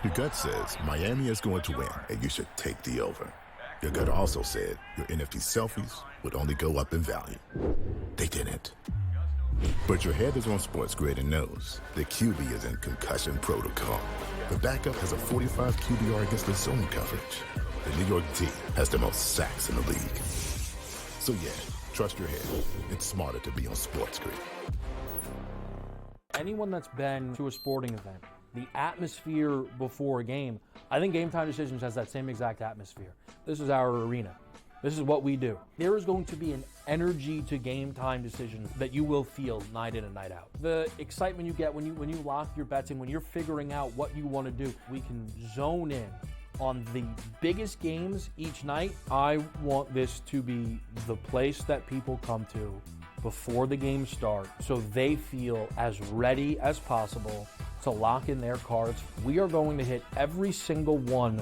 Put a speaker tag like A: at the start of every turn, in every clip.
A: Your gut says Miami is going to win, and you should take the over. Your gut also said your NFT selfies would only go up in value. They didn't. But your head is on SportsGrid and knows the QB is in concussion protocol. The backup has a 45 QBR against the zone coverage. The New York D has the most sacks in the league. So yeah, trust your head. It's smarter to be on SportsGrid.
B: Anyone that's been to a sporting event, the atmosphere before a game, I think Game Time Decisions has that same exact atmosphere. This is our arena. This is what we do. There is going to be an energy to Game Time Decisions that you will feel night in and night out. The excitement you get when you lock your bets in, when you're figuring out what you want to do, we can zone in on the biggest games each night. I want this to be the place that people come to before the games start so they feel as ready as possible to lock in their cards. We are going to hit every single one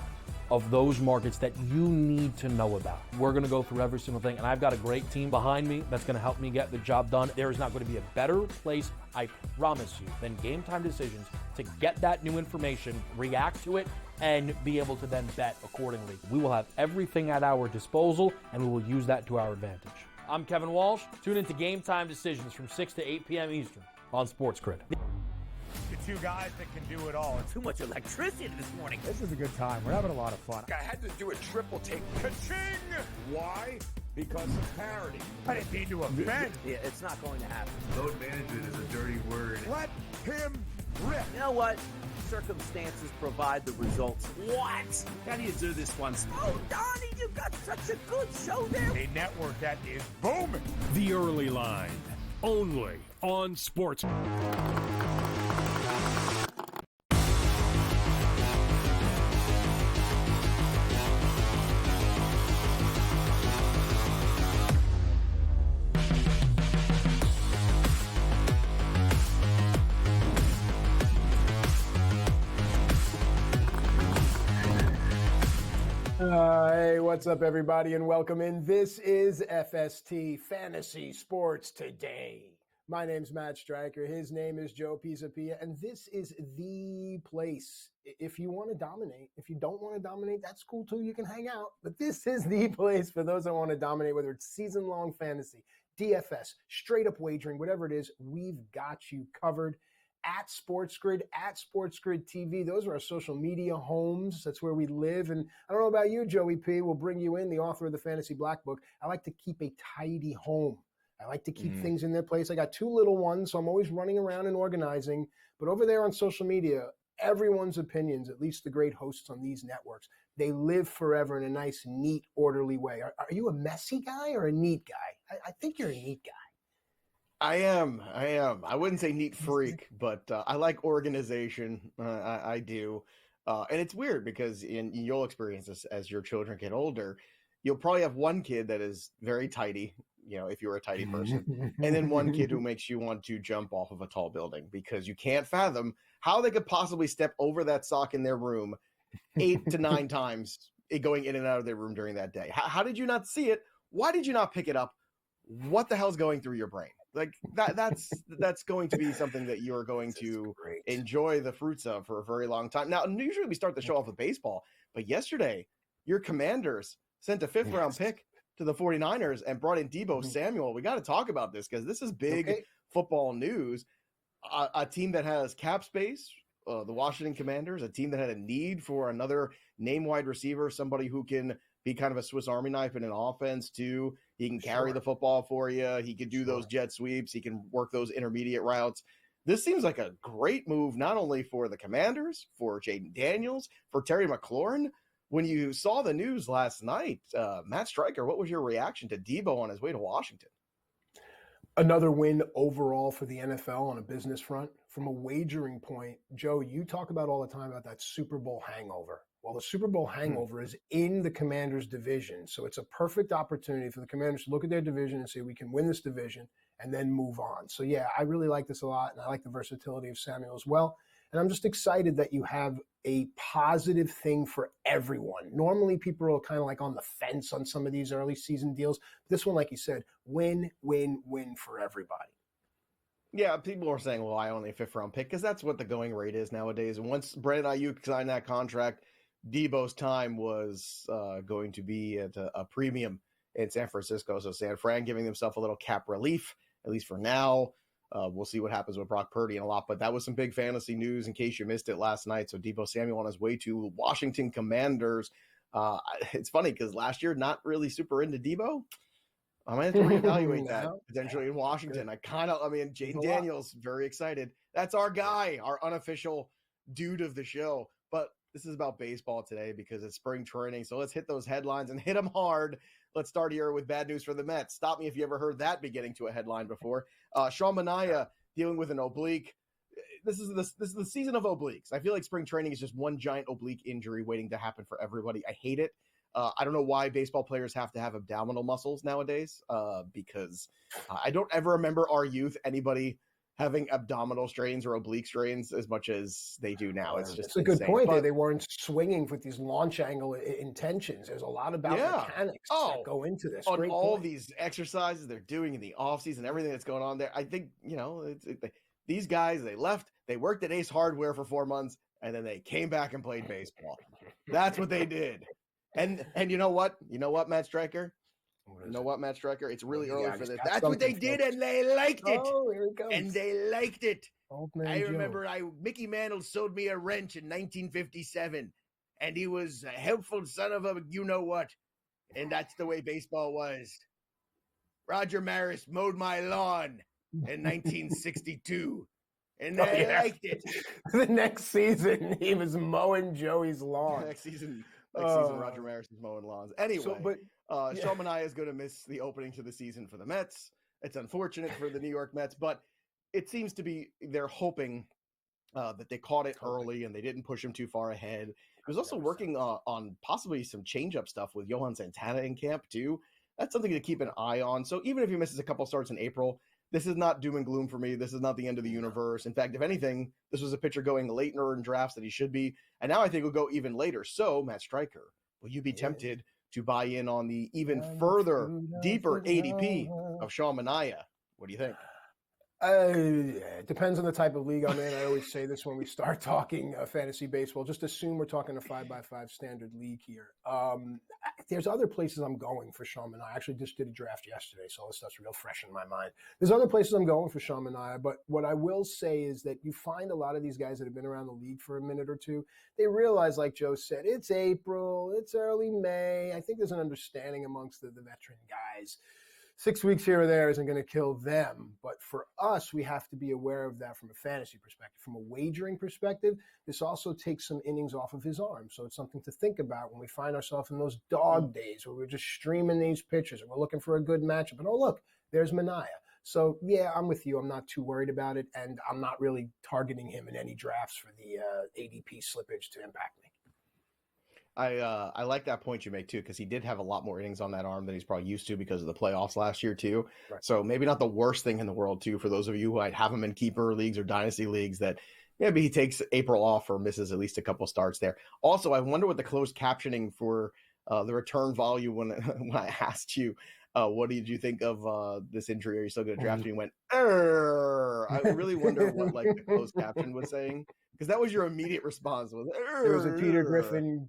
B: of those markets that you need to know about. We're going to go through every single thing, and I've got a great team behind me that's going to help me get the job done. There is not going to be a better place, I promise you, than Game Time Decisions to get that new information, react to it, and be able to then bet accordingly. We will have everything at our disposal, and we will use that to our advantage. I'm Kevin Walsh. Tune into Game Time Decisions from 6 to 8 p.m. Eastern on SportsGrid.
C: The two guys that can do it all.
D: Too much electricity this morning.
C: This is a good time. We're having a lot of fun.
E: I had to do a triple take. Ka-ching! Why? Because of parity.
C: I didn't mean to offend.
D: Yeah, it's not going to happen.
F: Load management is a dirty word.
C: Let him rip.
D: You know what? Circumstances provide the results. What?
F: How do you do this once?
D: Oh, Donnie, you got such a good show there.
C: A network that is booming.
G: The Early Line, only on Sports.
H: Hey, what's up, everybody, and welcome in. This is FST Fantasy Sports Today. My name's Matt Stryker. His name is Joe Pisapia, and this is the place. If you want to dominate, if you don't want to dominate, that's cool too. You can hang out, but this is the place for those that want to dominate, whether it's season-long fantasy, DFS, straight-up wagering, whatever it is, we've got you covered. At SportsGrid, at SportsGrid TV. Those are our social media homes. That's where we live. And I don't know about you, Joey P. We'll bring you in, the author of the Fantasy Black Book. I like to keep a tidy home. I like to keep things in their place. I got two little ones, so I'm always running around and organizing. But over there on social media, everyone's opinions, at least the great hosts on these networks, they live forever in a nice, neat, orderly way. Are you a messy guy or a neat guy? I think you're a neat guy.
I: I am. I wouldn't say neat freak, but I like organization. I do. And it's weird because you'll experience this as your children get older. You'll probably have one kid that is very tidy, if you're a tidy person, and then one kid who makes you want to jump off of a tall building because you can't fathom how they could possibly step over that sock in their room 8 to 9 times going in and out of their room during that day. How did you not see it? Why did you not pick it up? What the hell's going through your brain? Like that's going to be something that you're going to enjoy the fruits of for a very long time. Now, usually we start the show off with baseball, but yesterday your Commanders sent a 5th-round pick to the 49ers and brought in Deebo Samuel. We got to talk about this because this is big football news. A team that has cap space, the Washington Commanders, a team that had a need for another name wide receiver, somebody who can be kind of a Swiss Army knife in an offense too. He can carry the football for you. He can do those jet sweeps. He can work those intermediate routes. This seems like a great move, not only for the Commanders, for Jaden Daniels, for Terry McLaurin. When you saw the news last night, Matt Stryker, what was your reaction to Deebo on his way to Washington?
H: Another win overall for the NFL on a business front. From a wagering point, Joe, you talk about all the time about that Super Bowl hangover. Well, the Super Bowl hangover is in the Commanders' division. So it's a perfect opportunity for the Commanders to look at their division and say, we can win this division and then move on. So, yeah, I really like this a lot, and I like the versatility of Samuel as well. And I'm just excited that you have a positive thing for everyone. Normally, people are kind of like on the fence on some of these early season deals. This one, like you said, win, win, win for everybody.
I: Yeah, people are saying, well, I only a fifth round pick because that's what the going rate is nowadays. And once Brandon Ayuk signed that contract, Debo's time was going to be at a premium in San Francisco. So San Fran giving themselves a little cap relief, at least for now. We'll see what happens with Brock Purdy and a lot. But that was some big fantasy news in case you missed it last night. So Debo Samuel on his way to Washington Commanders. It's funny because last year, not really super into Debo. I might have to reevaluate that potentially in Washington. Jaden Daniels, very excited. That's our guy, our unofficial dude of the show. But this is about baseball today because it's spring training. So let's hit those headlines and hit them hard. Let's start here with bad news for the Mets. Stop me if you ever heard that beginning to a headline before. Sean Manaea dealing with an oblique. This is the season of obliques. I feel like spring training is just one giant oblique injury waiting to happen for everybody. I hate it. I don't know why baseball players have to have abdominal muscles nowadays because I don't ever remember our youth, anybody having abdominal strains or oblique strains as much as they do now. It's just
H: a good point.
I: But
H: they weren't swinging with these launch angle intentions. There's a lot about mechanics that go into this.
I: On all these exercises they're doing in the offseason, everything that's going on there. I think, these guys, they left, they worked at Ace Hardware for 4 months, and then they came back and played baseball. That's what they did. And you know what? You know what, Matt Stryker? It's really early for this. That's what they did, and they liked it.
H: Oh, here it goes.
I: And they liked it. I
H: Joe.
I: remember Mickey Mantle sold me a wrench in 1957, and he was a helpful son of a you-know-what. And that's the way baseball was. Roger Maris mowed my lawn in 1962, and they liked it.
H: The next season, he was mowing Joey's lawn.
I: Next season, Roger Maris is mowing lawns. Anyway, Sean Manaea is going to miss the opening to the season for the Mets. It's unfortunate for the New York Mets, but it seems to be they're hoping that they caught it early and they didn't push him too far ahead. He was also working on possibly some change-up stuff with Johan Santana in camp too. That's something to keep an eye on. So even if he misses a couple starts in April, this is not doom and gloom for me. This is not the end of the universe. In fact, if anything, this was a pitcher going later in drafts that he should be. And now I think we'll go even later. So, Matt Stryker, will you be tempted to buy in on the even further, deeper ADP of Sean Manaea? What do you think?
H: It depends on the type of league I'm in. I always say this when we start talking fantasy baseball. Just assume we're talking a 5x5 standard league here. There's other places I'm going for Sean Manaea. I actually just did a draft yesterday, so all this stuff's real fresh in my mind. There's other places I'm going for Sean Manaea, but what I will say is that you find a lot of these guys that have been around the league for a minute or two, they realize, like Joe said, it's April, it's early May. I think there's an understanding amongst the veteran guys. 6 weeks here or there isn't going to kill them. But for us, we have to be aware of that from a fantasy perspective. From a wagering perspective, this also takes some innings off of his arm. So it's something to think about when we find ourselves in those dog days where we're just streaming these pitchers and we're looking for a good matchup. And oh, look, there's Manaea. So, yeah, I'm with you. I'm not too worried about it. And I'm not really targeting him in any drafts for the ADP slippage to impact me.
I: I like that point you make too, because he did have a lot more innings on that arm than he's probably used to because of the playoffs last year too. Right. So maybe not the worst thing in the world too for those of you who might have him in keeper leagues or dynasty leagues that maybe he takes April off or misses at least a couple starts there. Also, I wonder what the closed captioning for the return value when I asked you what did you think of this injury? Are you still going to draft me? You went, I really wonder what like the closed caption was saying. Because that was your immediate response.
H: It was a Peter Griffin,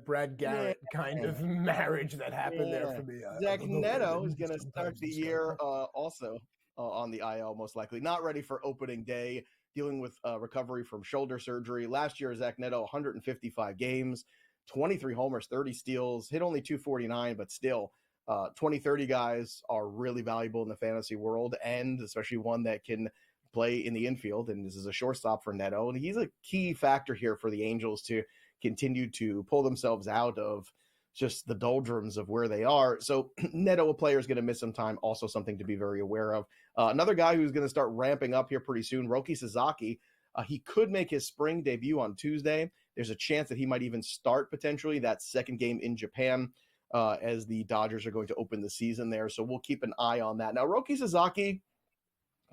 H: Brad Garrett kind of marriage that happened there for me.
I: Zach Neto is going to start the year also on the IL, most likely. Not ready for opening day, dealing with recovery from shoulder surgery. Last year, Zach Neto, 155 games, 23 homers, 30 steals, hit only 249, but still 20-30 guys are really valuable in the fantasy world, and especially one that can play in the infield, and this is a shortstop for Neto, and he's a key factor here for the Angels to continue to pull themselves out of just the doldrums of where they are. So Neto, a player, is going to miss some time, also something to be very aware of. Another guy who's going to start ramping up here pretty soon, Roki Sasaki. He could make his spring debut on Tuesday. There's a chance that he might even start potentially that second game in Japan as the Dodgers are going to open the season there. So we'll keep an eye on that. Now, Roki Sasaki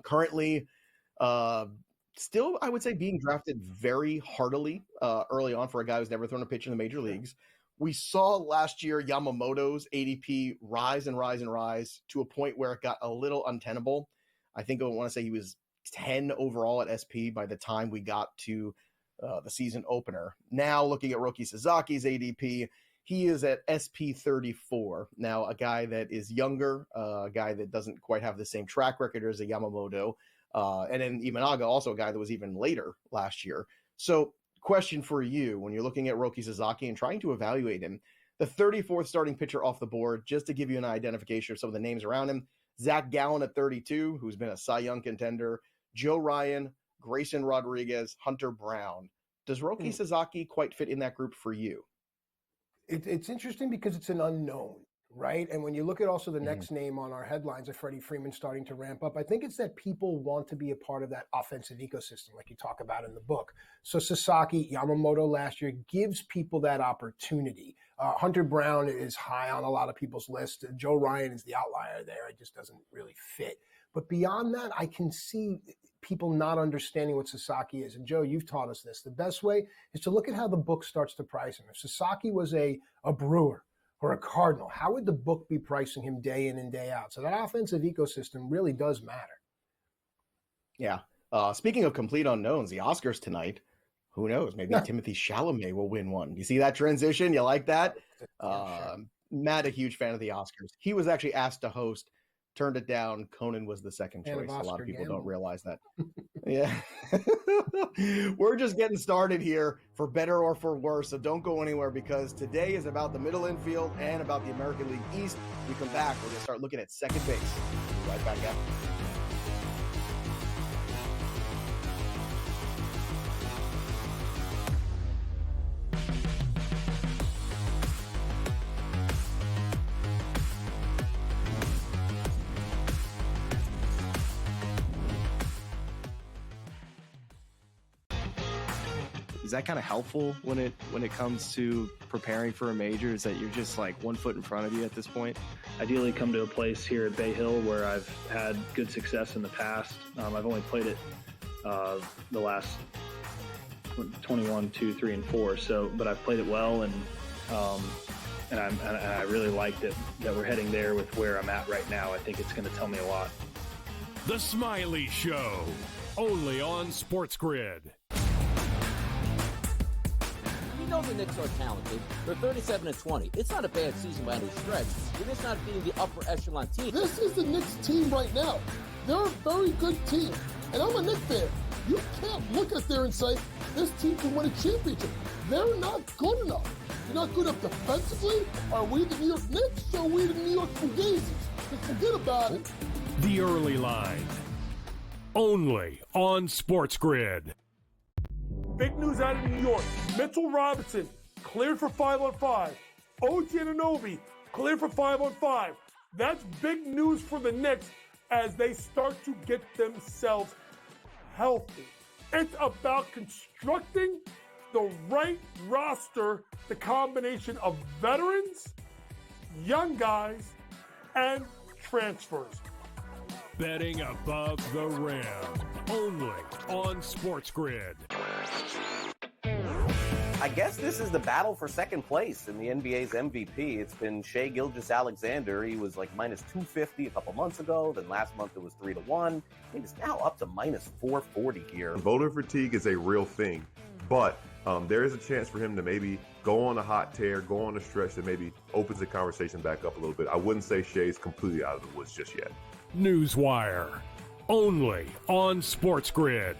I: currently still, I would say, being drafted very heartily early on for a guy who's never thrown a pitch in the major leagues. We saw last year Yamamoto's ADP rise and rise and rise to a point where it got a little untenable. I think I want to say he was 10 overall at SP by the time we got to the season opener. Now looking at Roki Sasaki's ADP, he is at SP 34. Now, a guy that is younger, a guy that doesn't quite have the same track record as a Yamamoto, and then Imanaga, also a guy that was even later last year. So, question for you, when you're looking at Roki Sasaki and trying to evaluate him, the 34th starting pitcher off the board, just to give you an identification of some of the names around him, Zach Gallen at 32, who's been a Cy Young contender, Joe Ryan, Grayson Rodriguez, Hunter Brown. Does Roki Sasaki quite fit in that group for you?
H: It's interesting because it's an unknown, right? And when you look at also the next name on our headlines of Freddie Freeman starting to ramp up, I think it's that people want to be a part of that offensive ecosystem like you talk about in the book. So Sasaki, Yamamoto last year gives people that opportunity. Hunter Brown is high on a lot of people's list. Joe Ryan is the outlier there. It just doesn't really fit. But beyond that, I can see people not understanding what Sasaki is. And Joe, you've taught us this. The best way is to look at how the book starts to price him. If Sasaki was a Brewer or a Cardinal, how would the book be pricing him day in and day out? So that offensive ecosystem really does matter.
I: Yeah. Speaking of complete unknowns, the Oscars tonight, who knows? Maybe Timothée Chalamet will win one. You see that transition? You like that?
H: Sure.
I: Matt, a huge fan of the Oscars. He was actually asked to host, turned it down. Conan was the second choice. A lot of people don't realize that. Yeah. We're just getting started here, for better or for worse. So don't go anywhere, because today is about the middle infield and about the American League East. When we come back, we're going to start looking at second base. We'll be right back after.
J: Is that kind of helpful when it comes to preparing for a major? Is that you're just like 1 foot in front of you at this point?
K: Ideally come to a place here at Bay Hill where I've had good success in the past. I've only played it the last 21, 2, 3, and 4. So, but I've played it well, and I really like that we're heading there with where I'm at right now. I think it's going to tell me a lot.
G: The Smiley Show, only on SportsGrid.
D: We know the Knicks are talented. They're 37-20. It's not a bad season by any stretch. They're just not beating the upper echelon team.
L: This is the Knicks team right now. They're a very good team. And I'm a Knicks fan. You can't look at there and say, this team can win a championship. They're not good enough. They're not good enough defensively. Are we the New York Knicks or are we the New York Fugazis? Just forget about it.
G: The Early Line, only on SportsGrid.
C: Big news out of New York. Mitchell Robinson cleared for 5-on-5. OG Anunoby cleared for 5-on-5. That's big news for the Knicks as they start to get themselves healthy. It's about constructing the right roster, the combination of veterans, young guys, and transfers.
G: Betting above the rim, only on SportsGrid.
M: I guess this is the battle for second place in the NBA's MVP. It's been Shai Gilgeous-Alexander. He was like minus 250 a couple months ago. Then last month it was 3-1. He's now up to minus 440 here.
N: Voter fatigue is a real thing, but there is a chance for him to maybe go on a hot tear, go on a stretch that maybe opens the conversation back up a little bit. I wouldn't say Shai's completely out of the woods just yet.
G: Newswire, only on SportsGrid.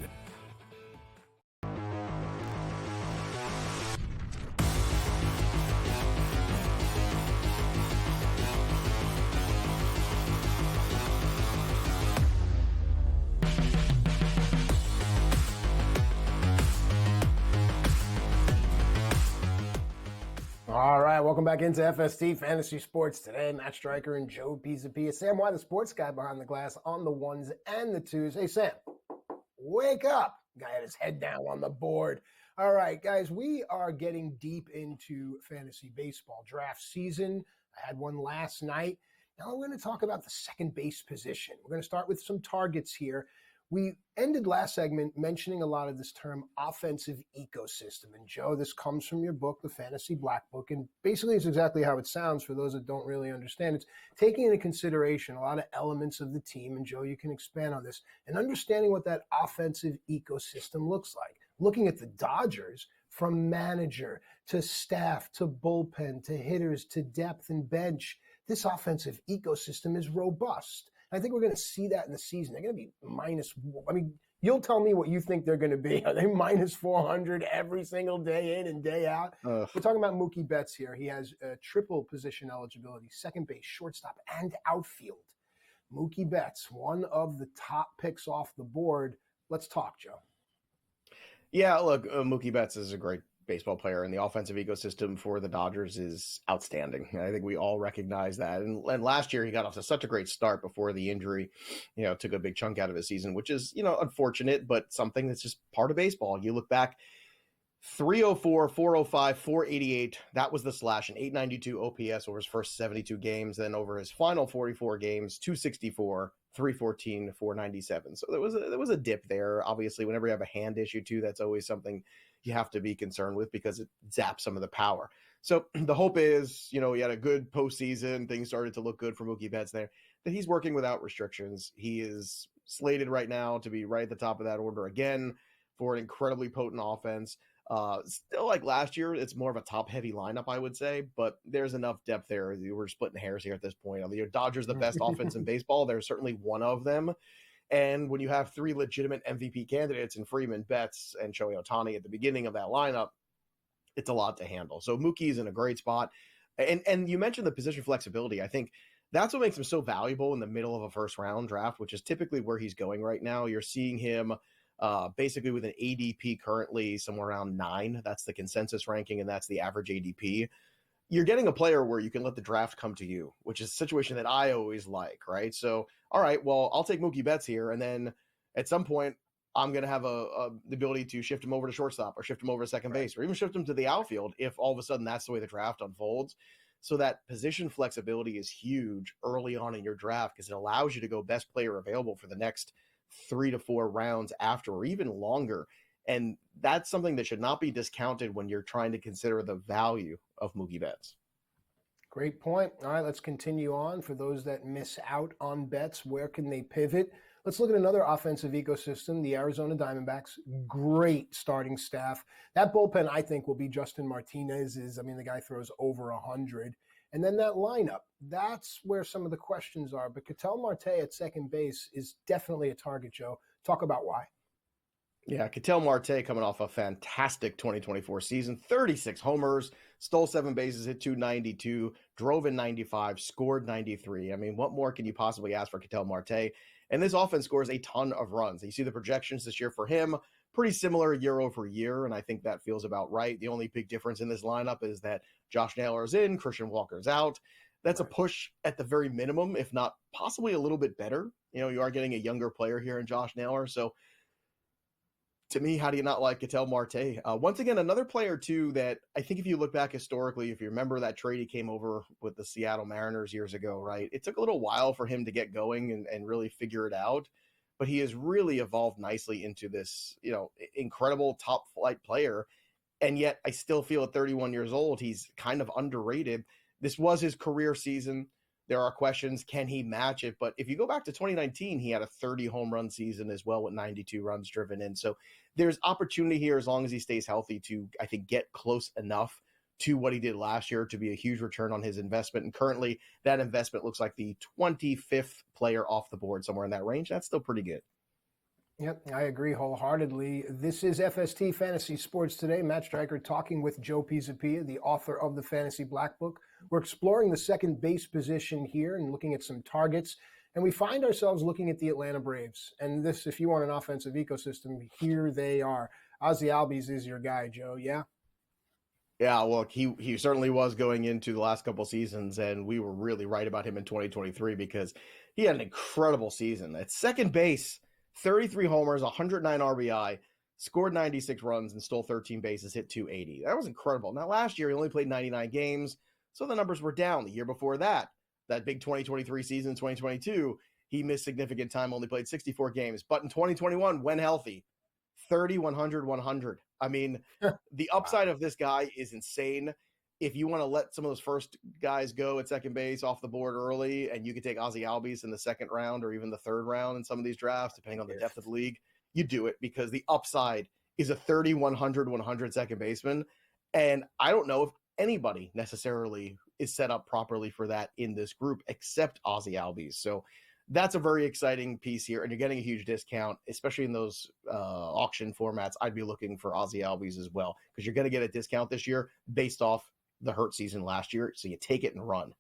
H: All right, welcome back into FST Fantasy Sports today. Matt Stryker and Joe Pisapia. Sam White, the sports guy behind the glass on the ones and the twos. Hey, Sam, wake up. Guy had his head down on the board. All right, guys, we are getting deep into fantasy baseball draft season. I had one last night. Now we're going to talk about the second base position. We're going to start with some targets here. We ended last segment mentioning a lot of this term offensive ecosystem. And Joe, this comes from your book, The Fantasy Black Book. And basically it's exactly how it sounds for those that don't really understand. It's taking into consideration a lot of elements of the team. And Joe, you can expand on this and understanding what that offensive ecosystem looks like. Looking at the Dodgers, from manager to staff to bullpen to hitters to depth and bench, this offensive ecosystem is robust. I think we're going to see that in the season. They're going to be you'll tell me what you think they're going to be. Are they minus 400 every single day in and day out? We're talking about Mookie Betts here. He has triple position eligibility, second base, shortstop, and outfield. Mookie Betts, one of the top picks off the board. Let's talk, Joe.
I: Yeah, look, Mookie Betts is a great baseball player, and the offensive ecosystem for the Dodgers is outstanding. I think we all recognize that. And last year, he got off to such a great start before the injury, took a big chunk out of his season, which is, unfortunate, but something that's just part of baseball. You look back, 304, 405, 488. That was the slash, an 892 OPS over his first 72 games. Then over his final 44 games, 264, 314, 497. So there was a dip there. Obviously, whenever you have a hand issue too, that's always something you have to be concerned with because it zaps some of the power. So the hope is, he had a good postseason. Things started to look good for Mookie Betts there. That he's working without restrictions. He is slated right now to be right at the top of that order again for an incredibly potent offense. Still like last year, it's more of a top-heavy lineup, I would say, but there's enough depth there. We're splitting hairs here at this point. Are the Dodgers the best offense in baseball? They're certainly one of them. And when you have three legitimate MVP candidates in Freeman, Betts, and Shohei Ohtani at the beginning of that lineup, it's a lot to handle. So Mookie's in a great spot. And you mentioned the position flexibility. I think that's what makes him so valuable in the middle of a first-round draft, which is typically where he's going right now. You're seeing him basically with an ADP currently somewhere around 9. That's the consensus ranking, and that's the average ADP. You're getting a player where you can let the draft come to you, which is a situation that I always like, right? So, all right, well, I'll take Mookie Betts here, and then at some point, I'm going to have the ability to shift him over to shortstop or shift him over to second base or even shift him to the outfield if all of a sudden that's the way the draft unfolds. So that position flexibility is huge early on in your draft because it allows you to go best player available for the next 3 to 4 rounds after or even longer. And that's something that should not be discounted when you're trying to consider the value of Mookie Betts.
H: Great point. All right, let's continue on. For those that miss out on Betts, where can they pivot? Let's look at another offensive ecosystem, the Arizona Diamondbacks. Great starting staff. That bullpen, I think, will be Justin Martinez's. The guy throws over 100. And then that lineup, that's where some of the questions are. But Ketel Marte at second base is definitely a target, Joe. Talk about why.
I: Yeah, Ketel Marte coming off a fantastic 2024 season, 36 homers, stole 7 bases, hit 292, drove in 95, scored 93. What more can you possibly ask for Ketel Marte? And this offense scores a ton of runs. You see the projections this year for him, pretty similar year over year, and I think that feels about right. The only big difference in this lineup is that Josh Naylor is in, Christian Walker's out. That's a push at the very minimum, if not possibly a little bit better. You are getting a younger player here in Josh Naylor, so to me, how do you not like Ketel Marte? Once again, another player, too, that I think if you look back historically, if you remember that trade he came over with the Seattle Mariners years ago, right? It took a little while for him to get going and really figure it out. But he has really evolved nicely into this, incredible top flight player. And yet I still feel at 31 years old, he's kind of underrated. This was his career season. There are questions, can he match it? But if you go back to 2019, he had a 30 home run season as well with 92 runs driven in. So there's opportunity here as long as he stays healthy to, I think, get close enough to what he did last year to be a huge return on his investment. And currently that investment looks like the 25th player off the board, somewhere in that range. That's still pretty good.
H: Yep, I agree wholeheartedly. This is FST Fantasy Sports Today. Matt Stryker talking with Joe Pisapia, the author of the Fantasy Black Book. We're exploring the second base position here and looking at some targets. And we find ourselves looking at the Atlanta Braves. And this, if you want an offensive ecosystem, here they are. Ozzy Albies is your guy, Joe, yeah?
I: Yeah, well, he certainly was going into the last couple seasons, and we were really right about him in 2023 because he had an incredible season. At second base, 33 homers, 109 RBI, scored 96 runs, and stole 13 bases, hit 280. That was incredible. Now, last year, he only played 99 games, so the numbers were down. The year before that big 2023 season, 2022, he missed significant time, only played 64 games. But in 2021, when healthy, 30, 100, 100. I mean, the upside of this guy is insane. If you want to let some of those first guys go at second base off the board early, and you could take Ozzie Albies in the second round or even the third round in some of these drafts, depending on the depth of the league, you do it because the upside is a 30, 100, 100 second baseman. And I don't know if anybody necessarily is set up properly for that in this group except Ozzie Albies. So that's a very exciting piece here, and you're getting a huge discount, especially in those auction formats. I'd be looking for Ozzie Albies as well because you're going to get a discount this year based off the hurt season last year. So you take it and run.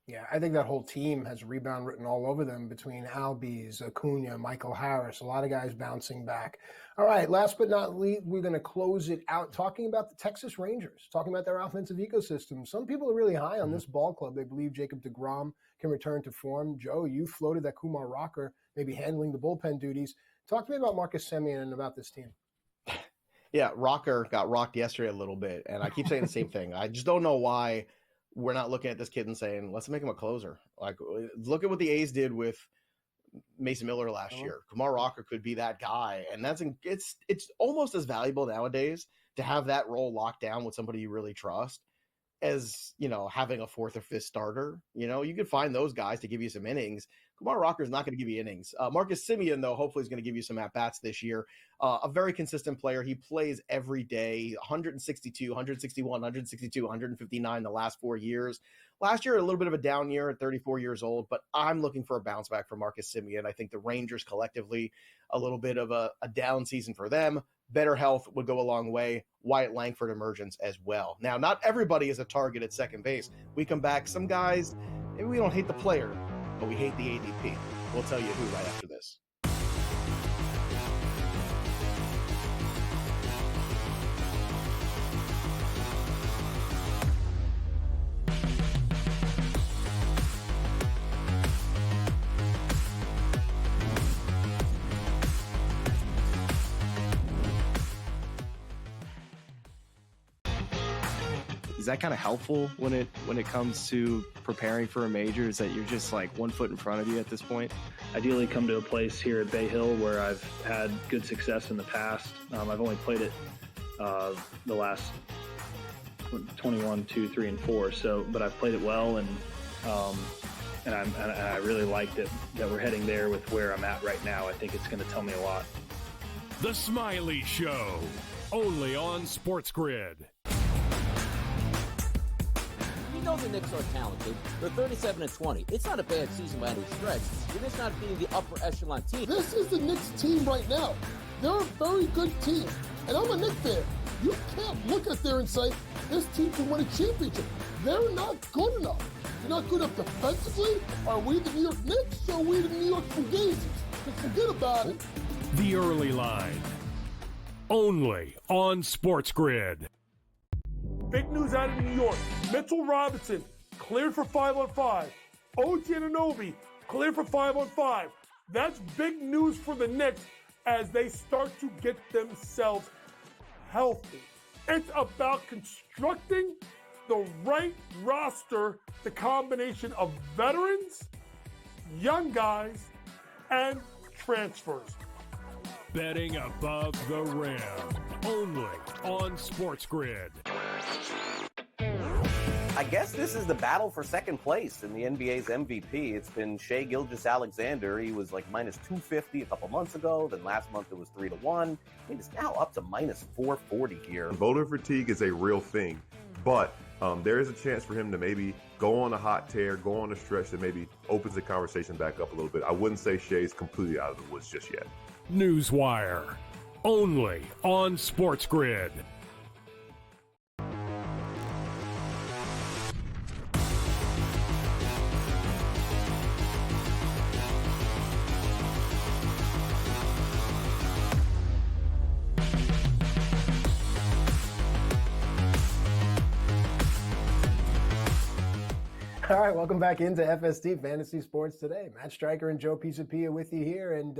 H: Yeah, I think that whole team has rebound written all over them between Albies, Acuna, Michael Harris, a lot of guys bouncing back. All right, last but not least, we're going to close it out talking about the Texas Rangers, talking about their offensive ecosystem. Some people are really high on this ball club. They believe Jacob deGrom can return to form. Joe, you floated that Kumar Rocker maybe handling the bullpen duties. Talk to me about Marcus Semien and about this team.
I: Yeah, Rocker got rocked yesterday a little bit, and I keep saying the same thing. I just don't know why we're not looking at this kid and saying, let's make him a closer. Like, look at what the A's did with Mason Miller last year. Kumar Rocker could be that guy, and it's almost as valuable nowadays to have that role locked down with somebody you really trust as, having a fourth or fifth starter. You could find those guys to give you some innings. Kumar Rocker is not going to give you innings. Marcus Semien, though, hopefully is going to give you some at-bats this year. A very consistent player. He plays every day, 162, 161, 162, 159 the last 4 years. Last year, a little bit of a down year at 34 years old, but I'm looking for a bounce back for Marcus Semien. I think the Rangers collectively, a little bit of a down season for them. Better health would go a long way. Wyatt Langford emergence as well. Now, not everybody is a target at second base. We come back, some guys, maybe we don't hate the player, but we hate the ADP. We'll tell you who right after this.
J: Is that kind of helpful when it comes to preparing for a major? Is that you're just like 1 foot in front of you at this point?
K: Ideally come to a place here at Bay Hill where I've had good success in the past. I've only played it the last 21, 2, 3, and 4. But I've played it well, and I really like that we're heading there with where I'm at right now. I think it's going to tell me a lot.
G: The Smiley Show, only on SportsGrid.
D: We know the Knicks are talented. They're 37-20. It's not a bad season by any stretch. They're just not beating the upper echelon team.
L: This is the Knicks team right now. They're a very good team. And I'm a Knicks fan. You can't look at there and say, this team can win a championship. They're not good enough. They're not good enough defensively. Are we the New York Knicks or are we the New York Fugazis? Just forget about it.
G: The Early Line, only on SportsGrid.
C: Big news out of New York. Mitchell Robinson cleared for 5-on-5. OG Anunoby cleared for 5-on-5. That's big news for the Knicks as they start to get themselves healthy. It's about constructing the right roster, the combination of veterans, young guys, and transfers.
G: Betting above the rim, only on SportsGrid.
M: I guess this is the battle for second place in the NBA's MVP. It's been Shai Gilgeous-Alexander. He was like minus 250 a couple months ago. Then last month it was 3-1. He's now up to minus 440 here.
N: Voter fatigue is a real thing, but there is a chance for him to maybe go on a hot tear, go on a stretch that maybe opens the conversation back up a little bit. I wouldn't say Shai's completely out of the woods just yet.
G: Newswire, only on SportsGrid.
H: All right, welcome back into FST Fantasy Sports Today. Matt Stryker and Joe Pisapia with you here, and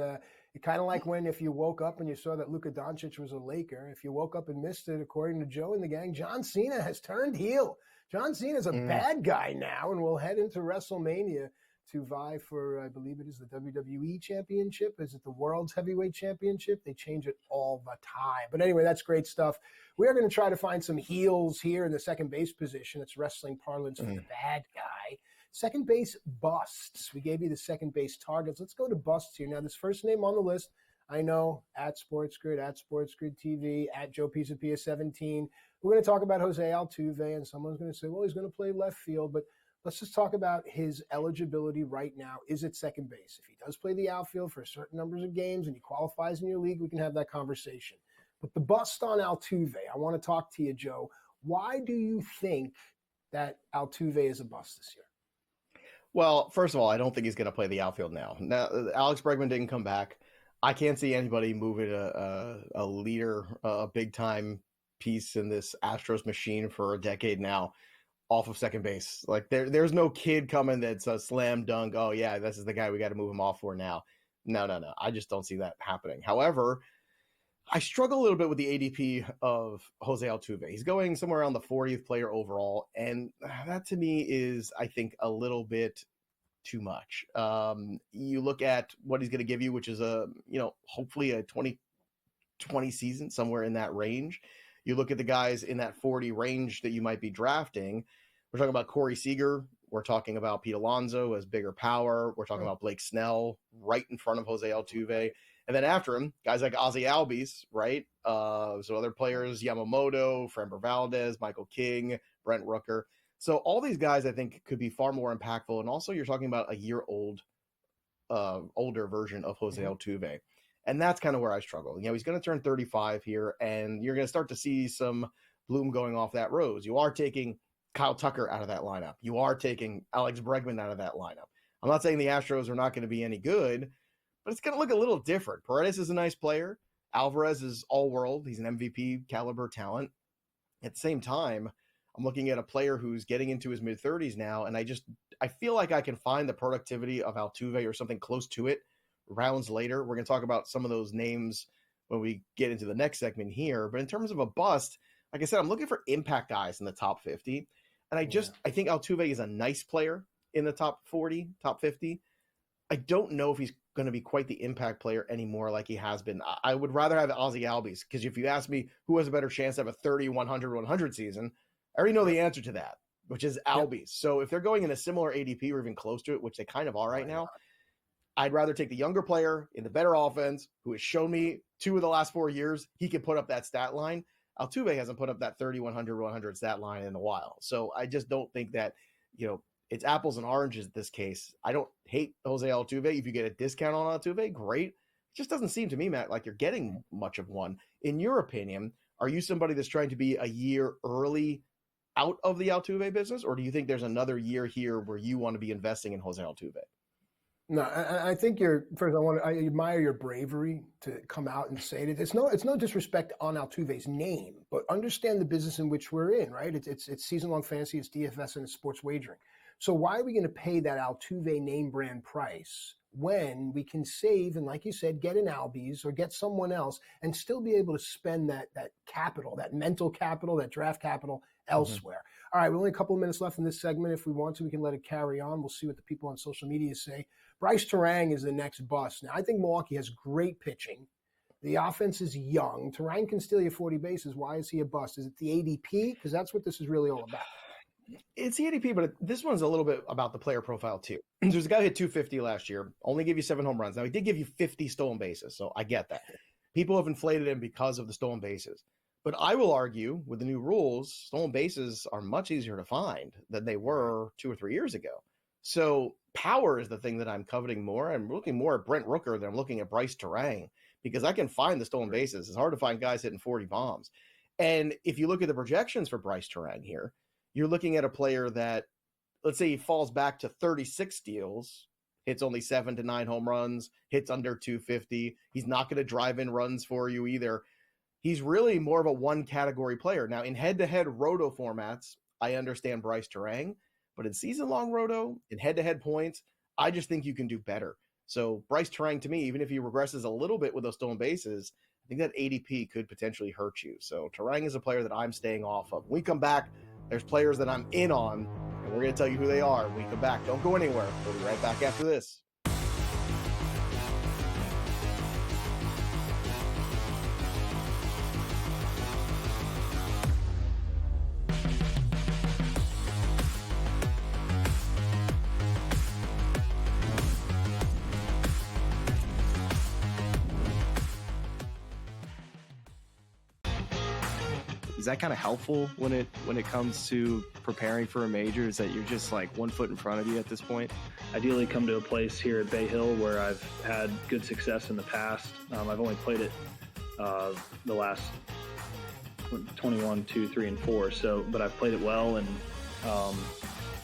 H: kind of like when if you woke up and you saw that Luka Doncic was a Laker, if you woke up and missed it, according to Joe and the gang, John Cena has turned heel. John Cena's a bad guy now, and we'll head into WrestleMania to vie for, I believe it is the WWE Championship. Is it the World's Heavyweight Championship? They change it all the time. But anyway, that's great stuff. We are going to try to find some heels here in the second base position. It's wrestling parlance for the bad guy. Second base busts. We gave you the second base targets. Let's go to busts here. Now, this first name on the list, I know, at SportsGrid, at SportsGrid TV, at Joe Pisapia 17. We're going to talk about Jose Altuve, and someone's going to say, well, he's going to play left field, but let's just talk about his eligibility right now. Is it second base? If he does play the outfield for certain numbers of games and he qualifies in your league, we can have that conversation. But the bust on Altuve, I want to talk to you, Joe. Why do you think that Altuve is a bust this year?
I: Well, first of all, I don't think he's going to play the outfield now. Now, Alex Bregman didn't come back. I can't see anybody moving a leader, a big-time piece in this Astros machine for a decade now off of second base. Like, there's no kid coming that's a slam dunk. Oh, yeah, this is the guy we got to move him off for now. No. I just don't see that happening. However, I struggle a little bit with the ADP of Jose Altuve. He's going somewhere around the 40th player overall, and that to me is, I think, a little bit too much. You look at what he's going to give you, which is hopefully a 2020 season, somewhere in that range. You look at the guys in that 40 range that you might be drafting. We're talking about Corey Seager. We're talking about Pete Alonso as bigger power. We're talking about Blake Snell right in front of Jose Altuve. And then after him, guys like Ozzy Albies, right? So other players, Yamamoto, Framber Valdez, Michael King, Brent Rooker. So all these guys, I think, could be far more impactful. And also, you're talking about a year-old, older version of Jose Altuve. And that's kind of where I struggle. He's going to turn 35 here, and you're going to start to see some bloom going off that rose. You are taking Kyle Tucker out of that lineup. You are taking Alex Bregman out of that lineup. I'm not saying the Astros are not going to be any good, but it's going to look a little different. Paredes is a nice player. Alvarez is all-world. He's an MVP caliber talent. At the same time, I'm looking at a player who's getting into his mid-30s now, and I feel like I can find the productivity of Altuve or something close to it rounds later. We're going to talk about some of those names when we get into the next segment here. But in terms of a bust, like I said, I'm looking for impact guys in the top 50. And I think Altuve is a nice player in the top 40, top 50. I don't know if he's going to be quite the impact player anymore like he has been. I would rather have Ozzy Albies, because if you ask me who has a better chance to have a 30, 100, 100 season, I already know the answer to that, which is Albies. Yep. So if they're going in a similar ADP or even close to it, which they kind of are right now, I'd rather take the younger player in the better offense who has shown me 2 of the last 4 years he can put up that stat line. Altuve hasn't put up that 30, 100, 100 stat line in a while. So I just don't think that, it's apples and oranges in this case. I don't hate Jose Altuve. If you get a discount on Altuve, great. It just doesn't seem to me, Matt, like you're getting much of one. In your opinion, are you somebody that's trying to be a year early out of the Altuve business, or do you think there's another year here where you want to be investing in Jose Altuve?
H: No, I think I admire your bravery to come out and say it. It's no disrespect on Altuve's name, but understand the business in which we're in, right? It's season-long fantasy, it's DFS, and it's sports wagering. So why are we going to pay that Altuve name brand price when we can save and, like you said, get an Albies or get someone else and still be able to spend that capital, that mental capital, that draft capital elsewhere? All right, we're only a couple of minutes left in this segment. If we want to, we can let it carry on. We'll see what the people on social media say. Bryce Terang is the next bust. Now, I think Milwaukee has great pitching. The offense is young. Terang can steal you 40 bases. Why is he a bust? Is it the ADP? Because that's what this is really all about.
I: It's the ADP, but this one's a little bit about the player profile too. There's a guy who hit 250 last year, only gave you 7 home runs. Now, he did give you 50 stolen bases, so I get that. People have inflated him because of the stolen bases. But I will argue, with the new rules, stolen bases are much easier to find than they were 2 or 3 years ago. So power is the thing that I'm coveting more. I'm looking more at Brent Rooker than I'm looking at Bryce Terang, because I can find the stolen bases. It's hard to find guys hitting 40 bombs. And if you look at the projections for Bryce Terang here, you're looking at a player that, let's say he falls back to 36 steals, hits only 7 to 9 home runs, hits under 250. He's not going to drive in runs for you either. He's really more of a one category player. Now, in head-to-head roto formats, I understand Bryce Terang, but in season-long roto, in head-to-head points, I just think you can do better. So Bryce Terang, to me, even if he regresses a little bit with those stolen bases, I think that ADP could potentially hurt you. So Terang is a player that I'm staying off of. When we come back, there's players that I'm in on, and we're going to tell you who they are when we come back. Don't go anywhere. We'll be right back after this.
J: Is that kind of helpful when it comes to preparing for a major? Is that you're just like 1 foot in front of you at this point?
K: Ideally come to a place here at Bay Hill where I've had good success in the past. I've only played it the last 21, 2, 3, and 4. So, but I've played it well, and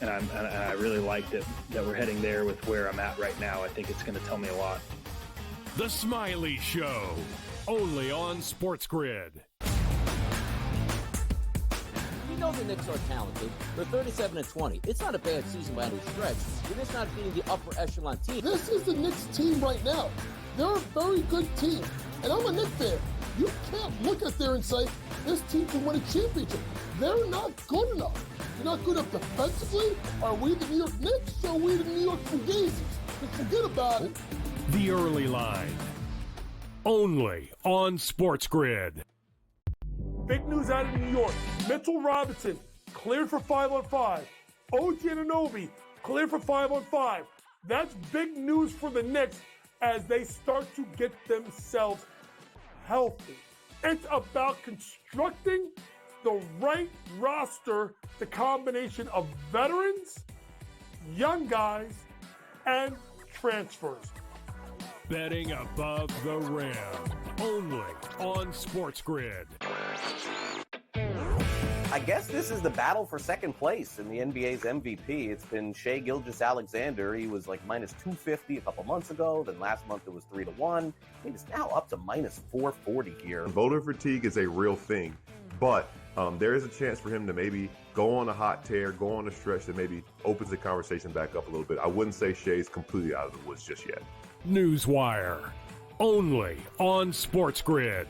K: I really like that we're heading there with where I'm at right now. I think it's going to tell me a lot.
G: The Smiley Show, only on SportsGrid.
D: We know the Knicks are talented. They're 37-20. It's not a bad season by any stretch. They're just not being the upper echelon team.
L: This is the Knicks team right now. They're a very good team. And I'm a Knicks fan. You can't look at there and say, this team can win a championship. They're not good enough. They're not good enough defensively. Are we the New York Knicks or are we the New York Fugazis? Just forget about it.
G: The Early Line, only on SportsGrid.
C: Big news out of New York. Mitchell Robinson cleared for 5-on-5. OG Anunoby cleared for 5-on-5. That's big news for the Knicks as they start to get themselves healthy. It's about constructing the right roster, the combination of veterans, young guys, and transfers.
G: Betting above the rim, only on SportsGrid.
M: I guess this is the battle for second place in the NBA's MVP. It's been Shai Gilgeous-Alexander. He was like minus 250 a couple months ago. Then last month it was 3-1. I mean, it's now up to minus 440 here.
N: Voter fatigue is a real thing, but there is a chance for him to maybe go on a hot tear, go on a stretch that maybe opens the conversation back up a little bit. I wouldn't say Shai's completely out of the woods just yet.
G: Newswire, only on SportsGrid.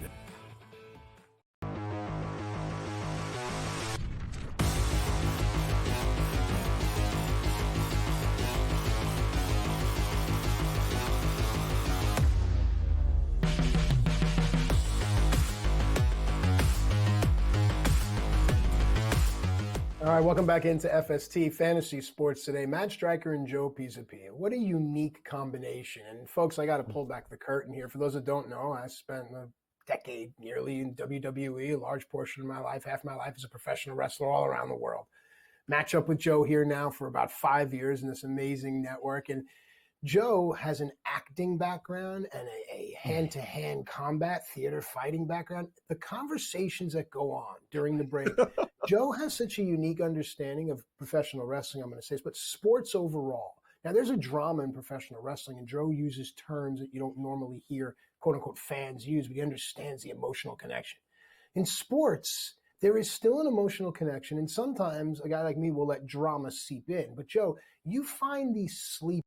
H: All right, welcome back into FST Fantasy Sports today. Matt Stryker and Joe Pisapia. What a unique combination. And folks, I got to pull back the curtain here. For those that don't know, I spent a decade nearly in WWE, a large portion of my life, half my life as a professional wrestler all around the world. Match up with Joe here now for about 5 years in this amazing network. And Joe has an acting background and a hand-to-hand combat theater fighting background. The conversations that go on during the break, Joe has such a unique understanding of professional wrestling, I'm going to say, but sports overall. Now, there's a drama in professional wrestling, and Joe uses terms that you don't normally hear, quote-unquote, fans use, but he understands the emotional connection. In sports, there is still an emotional connection, and sometimes a guy like me will let drama seep in. But, Joe, you find these sleep.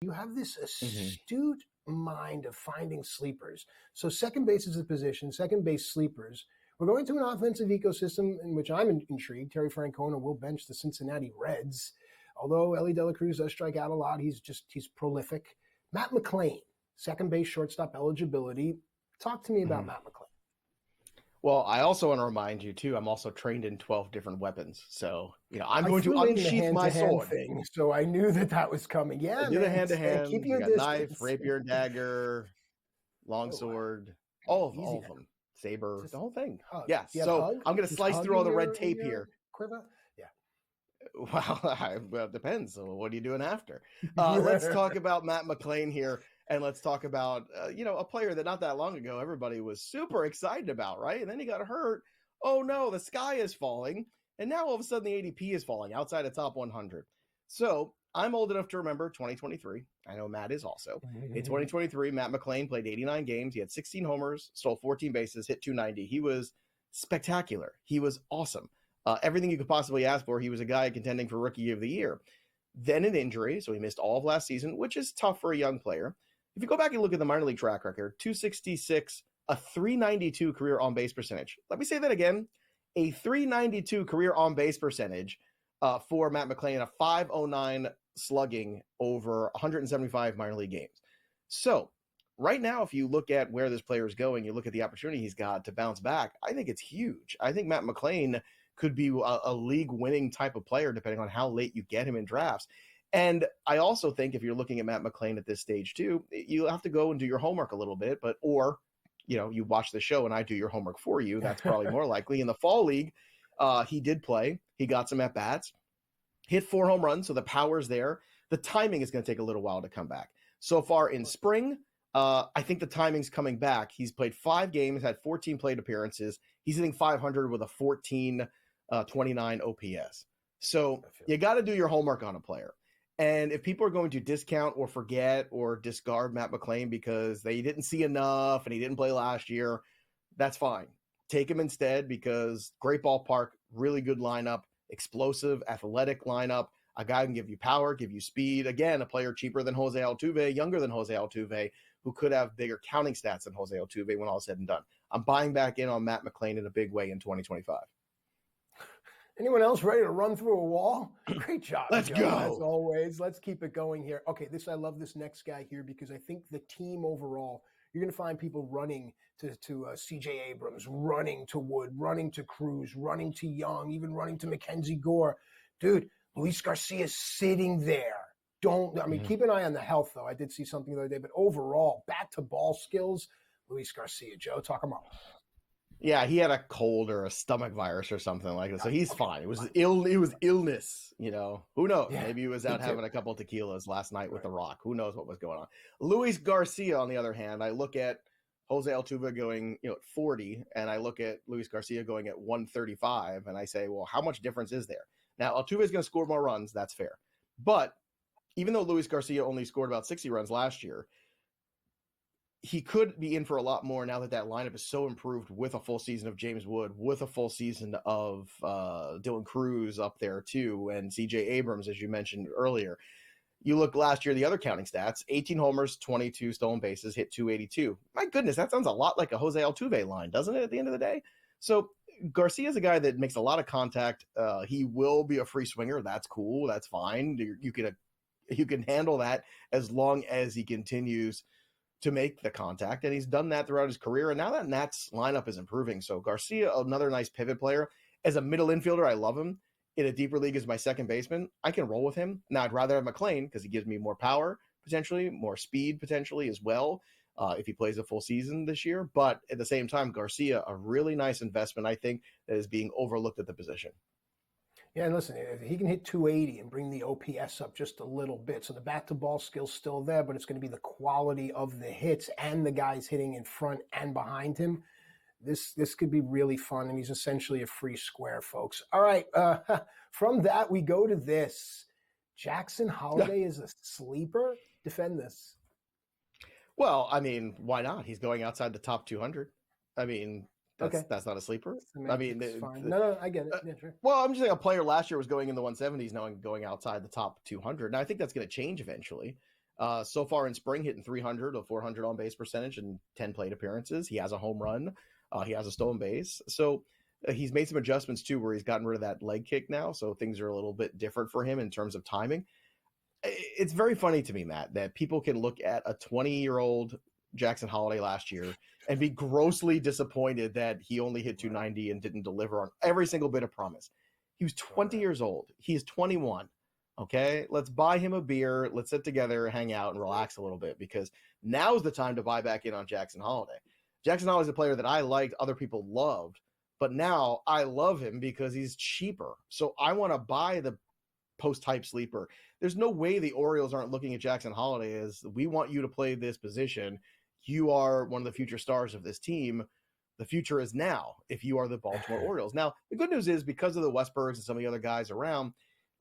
H: You have this astute mind of finding sleepers. So second base is a position, second base sleepers. We're going to an offensive ecosystem in which I'm intrigued. Terry Francona will bench the Cincinnati Reds. Although Ellie De La Cruz does strike out a lot, he's prolific. Matt McClain, second base shortstop eligibility. Talk to me about Matt McClain.
I: Well, I also want to remind you, too, I'm also trained in 12 different weapons. So, I'm going to unsheath my sword.
H: Thing, so I knew that was coming. Yeah,
I: do the hand-to-hand.
H: Keep your
I: distance. Knife, rapier, dagger, longsword, all of them. Saber, the whole thing.
H: Hug.
I: Yeah, so I'm going to slice through all the red tape here.
H: Quiver? Yeah.
I: Well, it depends. So what are you doing after? Let's talk about Matt McClain here. And let's talk about, a player that not that long ago, everybody was super excited about, right? And then he got hurt. Oh, no, the sky is falling. And now all of a sudden the ADP is falling outside of top 100. So I'm old enough to remember 2023. I know Matt is also. In 2023, Matt McClain played 89 games. He had 16 homers, stole 14 bases, hit 290. He was spectacular. He was awesome. Everything you could possibly ask for. He was a guy contending for Rookie of the Year. Then an injury, so he missed all of last season, which is tough for a young player. If you go back and look at the minor league track record, 266, a 392 career on-base percentage. Let me say that again. A 392 career on-base percentage for Matt McClain, a 509 slugging over 175 minor league games. So right now, if you look at where this player is going, you look at the opportunity he's got to bounce back, I think it's huge. I think Matt McClain could be a league-winning type of player depending on how late you get him in drafts. And I also think if you're looking at Matt McClain at this stage too, you have to go and do your homework a little bit, or you watch the show and I do your homework for you. That's probably more likely. In the fall league, he did play. He got some at-bats, hit 4 home runs, so the power's there. The timing is going to take a little while to come back. So far in spring, I think the timing's coming back. He's played 5 games, had 14 plate appearances. He's hitting 500 with a 1429 OPS. So you got to do your homework on a player. And if people are going to discount or forget or discard Matt McClain because they didn't see enough and he didn't play last year, that's fine. Take him instead because great ballpark, really good lineup, explosive, athletic lineup, a guy who can give you power, give you speed. Again, a player cheaper than Jose Altuve, younger than Jose Altuve, who could have bigger counting stats than Jose Altuve when all is said and done. I'm buying back in on Matt McClain in a big way in 2025.
H: Anyone else ready to run through a wall? Great job.
I: Let's
H: Joe,
I: go.
H: As always, let's keep it going here. Okay, I love this next guy here because I think the team overall, you're going to find people running to CJ Abrams, running to Wood, running to Cruz, running to Young, even running to Mackenzie Gore. Dude, Luis Garcia's sitting there. Keep an eye on the health, though. I did see something the other day, but overall, bat-to-ball skills, Luis Garcia. Joe, talk about.
I: Yeah, he had a cold or a stomach virus or something like that, so he's fine. It was illness, Who knows? Yeah, maybe he was out having a couple of tequilas last night with The Rock. Who knows what was going on? Luis Garcia, on the other hand, I look at Jose Altuve going, at 40, and I look at Luis Garcia going at 135, and I say, well, how much difference is there? Now, Altuve is going to score more runs. That's fair. But even though Luis Garcia only scored about 60 runs last year, he could be in for a lot more now that lineup is so improved with a full season of James Wood, with a full season of Dylan Cruz up there too, and CJ Abrams, as you mentioned earlier. You look last year, the other counting stats, 18 homers, 22 stolen bases, hit 282. My goodness, that sounds a lot like a Jose Altuve line, doesn't it, at the end of the day? So Garcia is a guy that makes a lot of contact. He will be a free swinger. That's cool. That's fine. You can handle that as long as he continues to make the contact, and he's done that throughout his career. And now that Nats lineup is improving, so Garcia, another nice pivot player. As a middle infielder, I love him. In a deeper league as my second baseman, I can roll with him. Now, I'd rather have McClain because he gives me more power, potentially, more speed, potentially, as well, if he plays a full season this year. But at the same time, Garcia, a really nice investment, I think, that is being overlooked at the position.
H: Yeah, and listen, if he can hit 280 and bring the OPS up just a little bit, so the bat-to-ball skill's still there, but it's going to be the quality of the hits and the guys hitting in front and behind him. This could be really fun, and he's essentially a free square, folks. All right, from that, we go to this. Jackson Holliday is a sleeper? Defend this.
I: Well, why not? He's going outside the top 200. That's not a sleeper.
H: Fine. No, I get it. Yeah, sure.
I: Well, I'm just saying a player last year was going in the 170s, now going outside the top 200. Now, I think that's going to change eventually. So far in spring, hitting 300 or 400 on base percentage and 10 plate appearances. He has a home run. He has a stolen base. So he's made some adjustments too, where he's gotten rid of that leg kick now. So things are a little bit different for him in terms of timing. It's very funny to me, Matt, that people can look at a 20-year-old Jackson Holliday last year and be grossly disappointed that he only hit 290 and didn't deliver on every single bit of promise. He was 20 years old. He's 21. Okay, let's buy him a beer. Let's sit together, hang out, and relax a little bit because now's the time to buy back in on Jackson Holliday. Jackson Holliday is a player that I liked, other people loved, but now I love him because he's cheaper. So I want to buy the post-type sleeper. There's no way the Orioles aren't looking at Jackson Holliday as, we want you to play this position. You are one of the future stars of this team. The future is now if you are the Baltimore Orioles. Now, the good news is because of the Westbergs and some of the other guys around,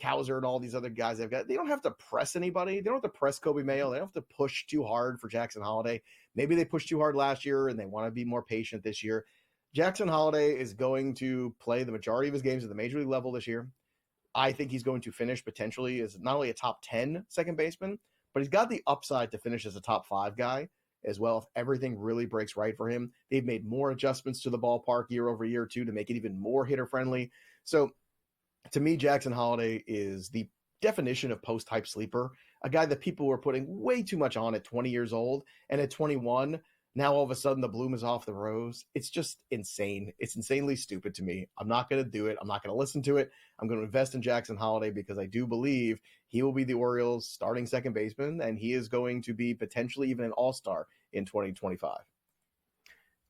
I: Cowser and all these other guys they've got, they don't have to press anybody. They don't have to press Kobe Mayo. They don't have to push too hard for Jackson Holliday. Maybe they pushed too hard last year and they want to be more patient this year. Jackson Holliday is going to play the majority of his games at the major league level this year. I think he's going to finish potentially as not only a top 10 second baseman, but he's got the upside to finish as a top 5 guy as well if everything really breaks right for him. They've made more adjustments to the ballpark year over year too to make it even more hitter friendly. So To me, Jackson Holiday is the definition of post-hype sleeper, a guy that people were putting way too much on at 20 years old, and at 21, now all of a sudden the bloom is off the rose. It's just insane. It's insanely stupid to me. I'm not going to do it. I'm not going to listen to it. I'm going to invest in Jackson Holiday because I do believe he will be the Orioles' starting second baseman, and he is going to be potentially even an all-star in 2025.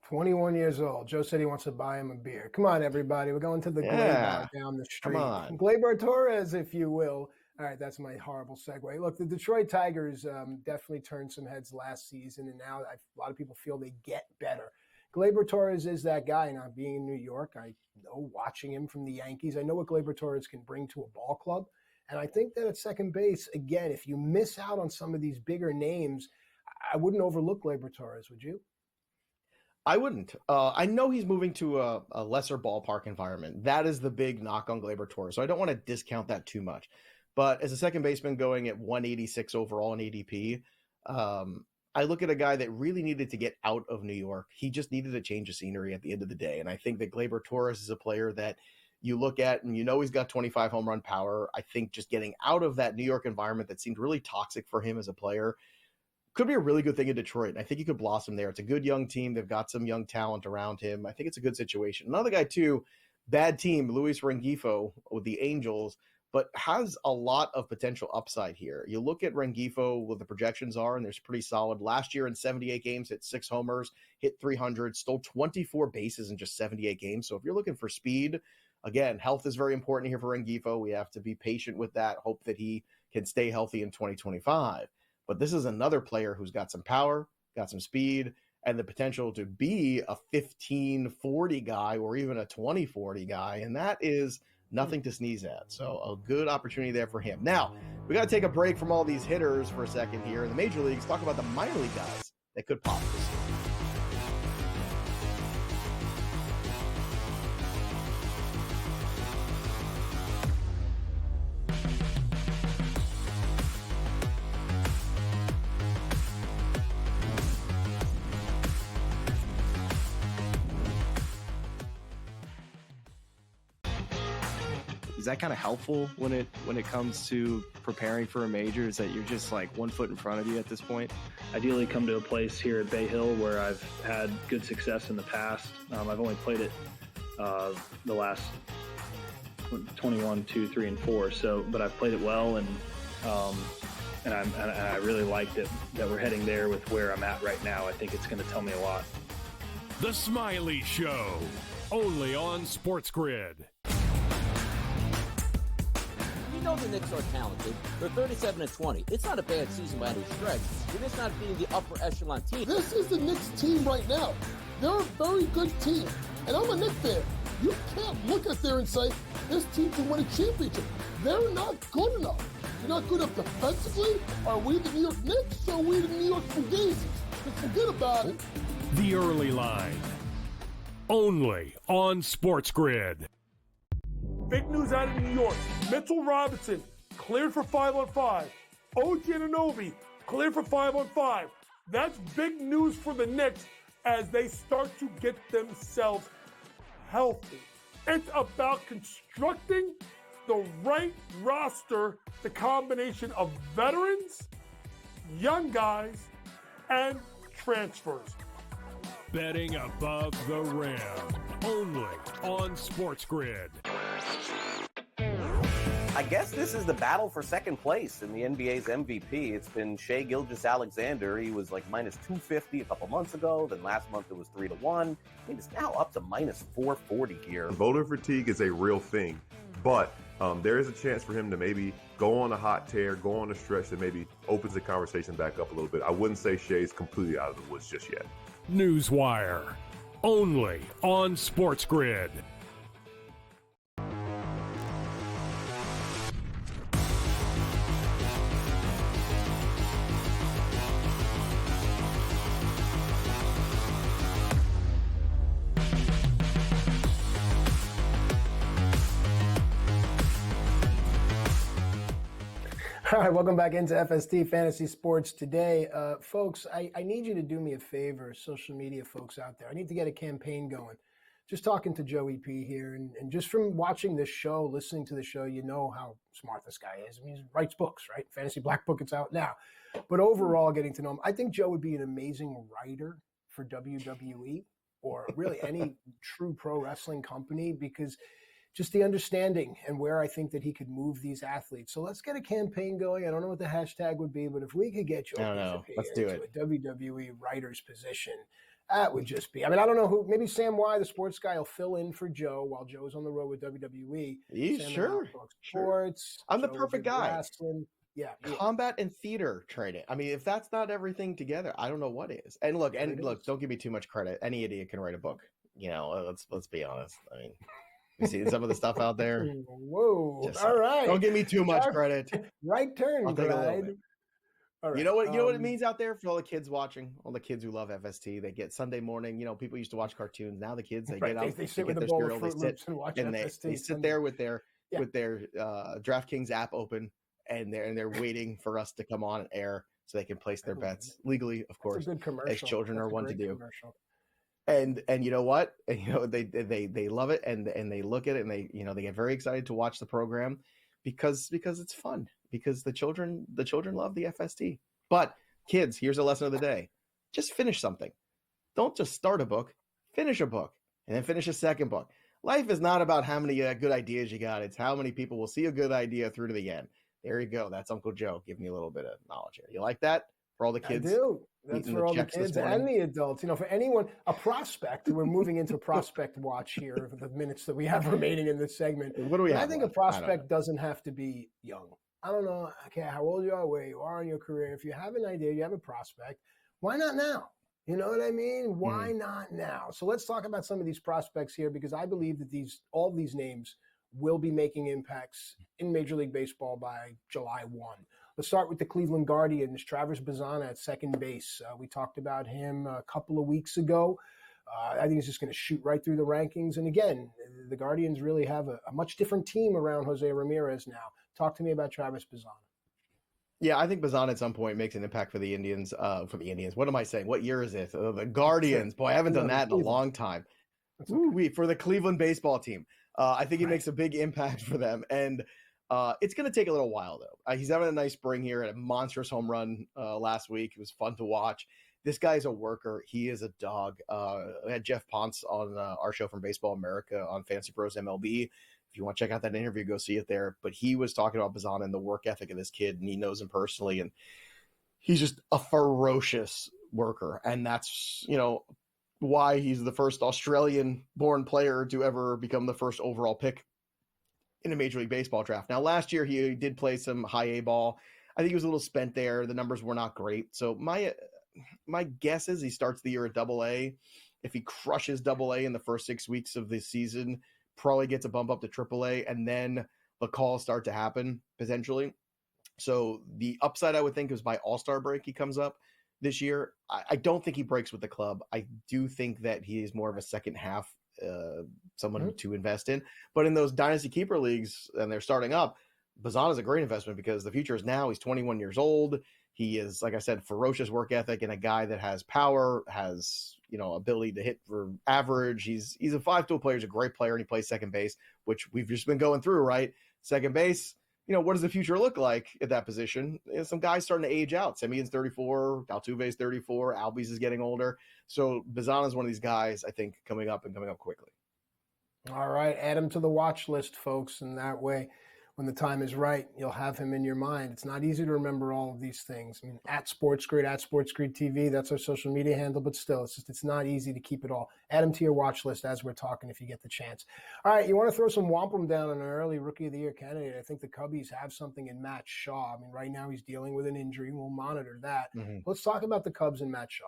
H: 21 years old. Joe said he wants to buy him a beer. Come on, everybody. We're going to the Glay Bar down the street.
I: Come on.
H: Gleyber Torres, if you will. All right, that's my horrible segue. Look, the Detroit Tigers definitely turned some heads last season, and now a lot of people feel they get better. Gleyber Torres is that guy. Now, being in New York, I know watching him from the Yankees, I know what Gleyber Torres can bring to a ball club. And I think that at second base, again, if you miss out on some of these bigger names, I wouldn't overlook Gleyber Torres, would you?
I: I wouldn't. I know he's moving to a lesser ballpark environment. That is the big knock on Gleyber Torres. So I don't want to discount that too much. But as a second baseman going at 186 overall in ADP, I look at a guy that really needed to get out of New York. He just needed a change of scenery at the end of the day. And I think that Gleyber Torres is a player that you look at and you know he's got 25 home run power. I think just getting out of that New York environment that seemed really toxic for him as a player could be a really good thing in Detroit. And I think he could blossom there. It's a good young team. They've got some young talent around him. I think it's a good situation. Another guy too, bad team, Luis Rengifo with the Angels, but has a lot of potential upside here. You look at Rengifo, what the projections are, and there's pretty solid. Last year in 78 games, hit 6 homers, hit 300, stole 24 bases in just 78 games. So if you're looking for speed, again, health is very important here for Rengifo. We have to be patient with that, hope that he can stay healthy in 2025. But this is another player who's got some power, got some speed, and the potential to be a 15-40 guy or even a 20-40 guy. And that is nothing to sneeze at. So a good opportunity there for him. Now, we got to take a break from all these hitters for a second here in the major leagues, talk about the minor league guys that could pop this year.
J: Is that kind of helpful when it comes to preparing for a major? Is that you're just like 1 foot in front of you at this point?
K: Ideally come to a place here at Bay Hill where I've had good success in the past. I've only played it the last 21, 2, 3, and 4. So, but I've played it well, and I really like that we're heading there with where I'm at right now. I think it's going to tell me a lot.
G: The Smiley Show, only on SportsGrid.
D: You know the Knicks are talented. They're 37-20. It's not a bad season by any stretch. They're just not being the upper echelon team.
L: This is the Knicks team right now. They're a very good team. And I'm a Knicks fan. You can't look at there and say, this team can win a championship. They're not good enough. They're not good enough defensively. Are we the New York Knicks or are we the New York Fugazis? Just forget about it.
G: The Early Line, only on SportsGrid.
C: Big news out of New York. Mitchell Robinson cleared for 5-on-5. OG Anunoby cleared for 5-on-5. That's big news for the Knicks as they start to get themselves healthy. It's about constructing the right roster, the combination of veterans, young guys, and transfers.
G: Betting above the rim, only on SportsGrid.
M: I guess this is the battle for second place in the NBA's MVP. It's been Shai Gilgeous-Alexander. He was like minus 250 a couple months ago. Then last month it was 3-1. It's now up to minus 440 here.
N: Voter fatigue is a real thing, but there is a chance for him to maybe go on a hot tear, go on a stretch that maybe opens the conversation back up a little bit. I wouldn't say Shai's completely out of the woods just yet.
G: Newswire, only on SportsGrid.
H: All right, welcome back into FST Fantasy Sports today. Folks, I need you to do me a favor, social media folks out there. I need to get a campaign going just talking to Joey P here, and just from watching this show, listening to the show, you know how smart this guy is. I mean, he writes books, right? Fantasy Black Book, it's out now. But overall, getting to know him, I think Joe would be an amazing writer for WWE or really any true pro wrestling company, because just the understanding and where I think that he could move these athletes. So let's get a campaign going. I don't know what the hashtag would be, but if we could get Joe
I: Let's do it.
H: a WWE writer's position, that would just be, I mean, I don't know who, maybe Sam Y, the sports guy, will fill in for Joe while Joe's on the road with WWE.
I: Sure.
H: Sports.
I: I'm the
H: Joe
I: perfect
H: is
I: guy.
H: wrestling. Yeah.
I: Combat and theater training. I mean, if that's not everything together, I don't know what is. And look, don't give me too much credit. Any idiot can write a book. You know, let's be honest. I mean, you see some of the stuff out there.
H: Whoa! All right.
I: Don't give me too much credit.
H: Right turn,
I: I'll take a little
H: Clyde.
I: bit.
H: All right.
I: You know what it means out there for all the kids watching, all the kids who love FST. They get Sunday morning. You know, people used to watch cartoons. Now the kids, they get out,
H: They sit
I: get
H: with a
I: their
H: bowl
I: cereal,
H: of
I: they
H: Fruit
I: sit
H: Loops and watch
I: and
H: FST.
I: they sit there with their DraftKings app open, and they're waiting for us to come on and air so they can place their bets legally, of course,
H: That's a good commercial.
I: as children
H: That's
I: are
H: a
I: one to
H: great
I: do.
H: commercial.
I: And you know what? And, you know, they love it, and they look at it, and they get very excited to watch the program because it's fun, because the children love the FST. But kids, here's a lesson of the day: just finish something. Don't just start a book, finish a book, and then finish a second book. Life is not about how many good ideas you got; it's how many people will see a good idea through to the end. There you go. That's Uncle Joe giving you a little bit of knowledge here. You like that? For all the kids?
H: I do. That's for all the kids and the adults. You know, for anyone, a prospect, we're moving into prospect watch here for the minutes that we have remaining in this segment.
I: What do we have?
H: I think a prospect doesn't have to be young. I don't know how old you are, where you are in your career. If you have an idea, you have a prospect, why not now? You know what I mean? Why not now? So let's talk about some of these prospects here, because I believe that all these names will be making impacts in Major League Baseball by July 1. Let's start with the Cleveland Guardians, Travis Bazzana at second base. We talked about him a couple of weeks ago. I think he's just going to shoot right through the rankings. And again, the Guardians really have a much different team around Jose Ramirez now. Talk to me about Travis Bazzana.
I: Yeah, I think Bazzana at some point makes an impact for the Indians. What am I saying? What year is it? The Guardians. Boy, I haven't done that in a long time. For the Cleveland baseball team. I think he makes a big impact for them. And it's going to take a little while, though. He's having a nice spring here at a monstrous home run last week. It was fun to watch. This guy's a worker. He is a dog. I had Jeff Ponce on our show from Baseball America on Fantasy Pros MLB. If you want to check out that interview, go see it there. But he was talking about Bazzana and the work ethic of this kid, and he knows him personally. And he's just a ferocious worker. And that's, why he's the first Australian-born player to ever become the first overall pick in a Major League Baseball draft. Now, last year, he did play some high A ball. I think he was a little spent there. The numbers were not great. So my guess is he starts the year at Double A. If he crushes Double A in the first 6 weeks of the season, probably gets a bump up to Triple A, and then the calls start to happen, potentially. So the upside, I would think, is by All-Star break he comes up this year. I don't think he breaks with the club. I do think that he is more of a second half someone to invest in. But in those dynasty keeper leagues, and they're starting up, Bazzana is a great investment because the future is now. He's 21 years old. He is, like I said, ferocious work ethic and a guy that has power, has ability to hit for average. He's a 5-tool player. He's a great player, and he plays second base, which we've just been going through, right? Second base. What does the future look like at that position? Some guys starting to age out. Semion's 34, Altuve's 34, Albies is getting older. So Bazzana is one of these guys, I think, coming up quickly.
H: All right, add him to the watch list, folks, and that way, when the time is right, you'll have him in your mind. It's not easy to remember all of these things. I mean, at SportsGrid TV, that's our social media handle, but still, it's not easy to keep it all. Add him to your watch list as we're talking if you get the chance. All right, you want to throw some wampum down on an early Rookie of the Year candidate. I think the Cubbies have something in Matt Shaw. I mean, right now he's dealing with an injury. We'll monitor that. Let's talk about the Cubs and Matt Shaw.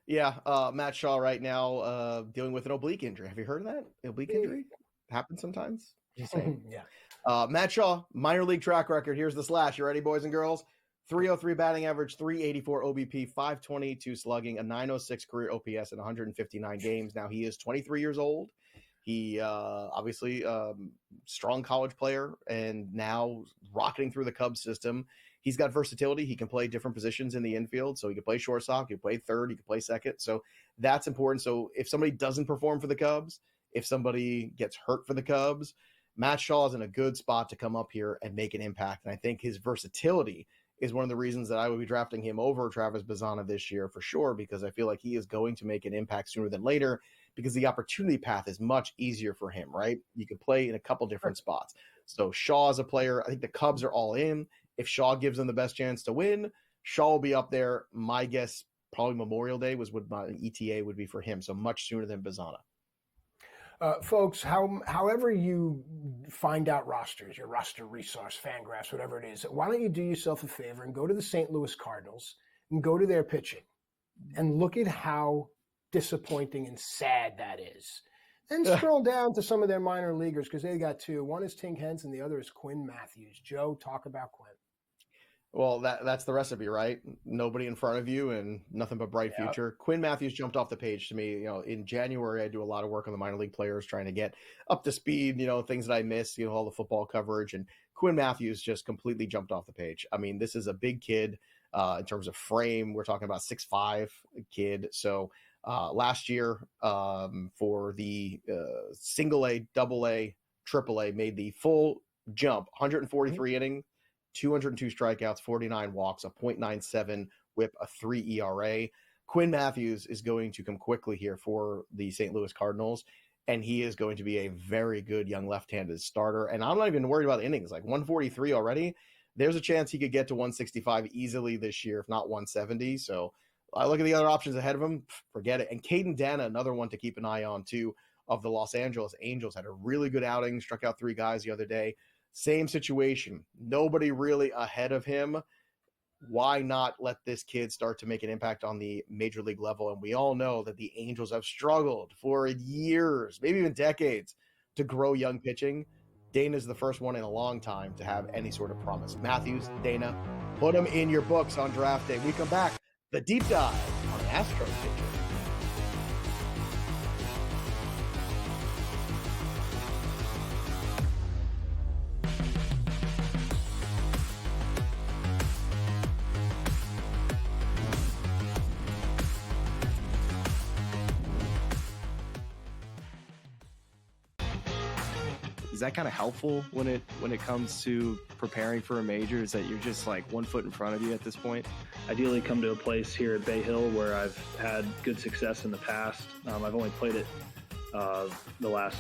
I: Yeah, Matt Shaw right now dealing with an oblique injury. Have you heard of that? Oblique injury? Happens sometimes. Just saying.
H: Yeah.
I: Matt Shaw, minor league track record. Here's the slash. You ready, boys and girls? 303 batting average, 384 OBP, 522 slugging, a 906 career OPS in 159 games. Now he is 23 years old. He obviously strong college player and now rocketing through the Cubs system. he's got versatility. He can play different positions in the infield. So he can play shortstop, he can play third, he can play second. So that's important. So if somebody doesn't perform for the Cubs, if somebody gets hurt for the Cubs, Matt Shaw is in a good spot to come up here and make an impact. And I think his versatility is one of the reasons that I would be drafting him over Travis Bazzana this year for sure, because I feel like he is going to make an impact sooner than later because the opportunity path is much easier for him, right? You can play in a couple different spots. So Shaw is a player. I think the Cubs are all in. If Shaw gives them the best chance to win, Shaw will be up there. My guess, probably Memorial Day was what my ETA would be for him. So much sooner than Bazzana.
H: Folks, however you find out rosters, your roster resource, Fangraphs, whatever it is, why don't you do yourself a favor and go to the St. Louis Cardinals and go to their pitching and look at how disappointing and sad that is. Then scroll down to some of their minor leaguers because they got two. One is Tink Henson, the other is Quinn Matthews. Joe, talk about Quinn.
I: Well, that's the recipe, right? Nobody in front of you and nothing but bright future. Quinn Matthews jumped off the page to me. In January, I do a lot of work on the minor league players, trying to get up to speed, things that I miss, all the football coverage. And Quinn Matthews just completely jumped off the page. I mean, this is a big kid in terms of frame. We're talking about 6'5" kid. So last year for the single A, double A, triple A, made the full jump, 143 inning, 202 strikeouts, 49 walks, a .97 whip, a 3 ERA. Quinn Matthews is going to come quickly here for the St. Louis Cardinals, and he is going to be a very good young left-handed starter. And I'm not even worried about innings, like 143 already. There's a chance he could get to 165 easily this year, if not 170. So I look at the other options ahead of him, forget it. And Caden Dana, another one to keep an eye on too, of the Los Angeles Angels, had a really good outing, struck out 3 guys the other day. Same situation. Nobody really ahead of him. Why not let this kid start to make an impact on the major league level? And we all know that the Angels have struggled for years, maybe even decades, to grow young pitching. Dana's the first one in a long time to have any sort of promise. Matthews, Dana, put them in your books on draft day. We come back, the deep dive on Astros pitching.
J: Is that kind of helpful when it comes to preparing for a major? Is that you're just like 1 foot in front of you at this point?
K: Ideally come to a place here at Bay Hill where I've had good success in the past. I've only played it the last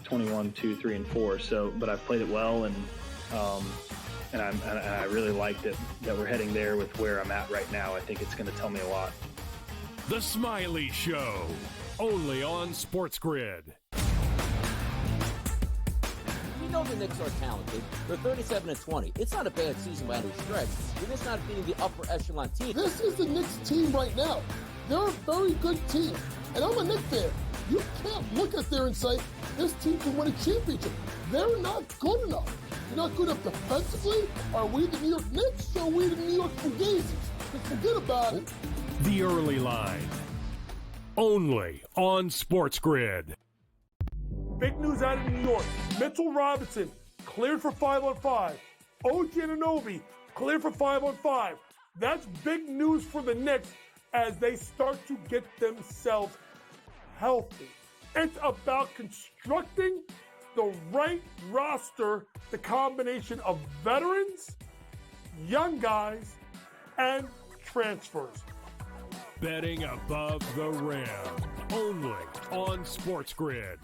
K: 21, 2, 3, and 4. So, but I've played it well, and I really liked it that we're heading there with where I'm at right now. I think it's going to tell me a lot.
G: The Smiley Show, only on SportsGrid.
D: We know the Knicks are talented. They're 37-20. It's not a bad season by any stretch. They're just not beating the upper echelon team.
L: This is the Knicks team right now. They're a very good team. And I'm a Knicks fan. You can't look at there and say, this team can win a championship. They're not good enough. They're not good enough defensively. Are we the New York Knicks or are we the New York Fugazis? Just forget about it.
G: The Early Line, only on SportsGrid.
C: Big news out of New York. Mitchell Robinson cleared for 5-on-5. OG Anunoby cleared for 5-on-5. That's big news for the Knicks as they start to get themselves healthy. It's about constructing the right roster, the combination of veterans, young guys, and transfers.
G: Betting above the rim, only on SportsGrid.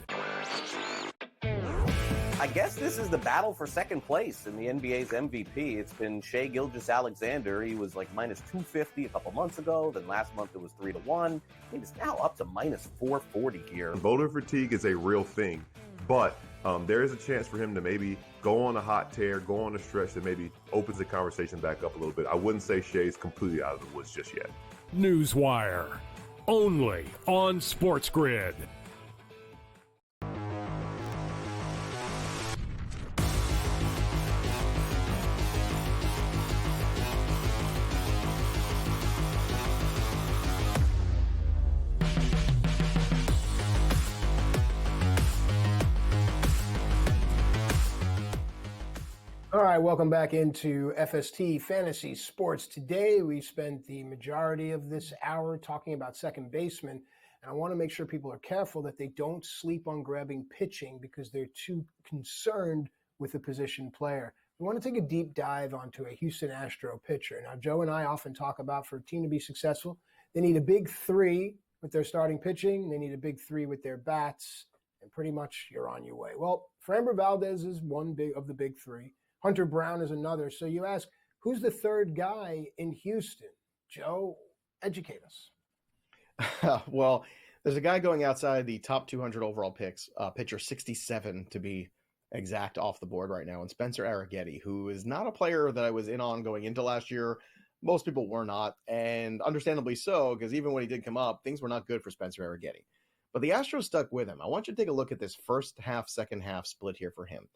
M: I guess this is the battle for second place in the NBA's MVP. It's been Shai Gilgeous-Alexander. He was like minus 250 a couple months ago. Then last month it was 3-1. He's now up to minus 440 here.
N: Voter fatigue is a real thing, but there is a chance for him to maybe go on a hot tear, go on a stretch that maybe opens the conversation back up a little bit. I wouldn't say Shai's completely out of the woods just yet.
G: Newswire, only on SportsGrid.
H: All right, welcome back into FST Fantasy Sports. Today, we spent the majority of this hour talking about second baseman, and I want to make sure people are careful that they don't sleep on grabbing pitching because they're too concerned with a position player. We want to take a deep dive onto a Houston Astro pitcher. Now, Joe and I often talk about for a team to be successful, they need a big three with their starting pitching, they need a big three with their bats, and pretty much you're on your way. Well, Framber Valdez is one of the big three. Hunter Brown is another. So you ask, who's the third guy in Houston? Joe, educate us.
I: Well, there's a guy going outside the top 200 overall picks, pitcher 67 to be exact off the board right now, and Spencer Arrighetti, who is not a player that I was in on going into last year. Most people were not, and understandably so, because even when he did come up, things were not good for Spencer Arrighetti. But the Astros stuck with him. I want you to take a look at this first half, second half split here for him,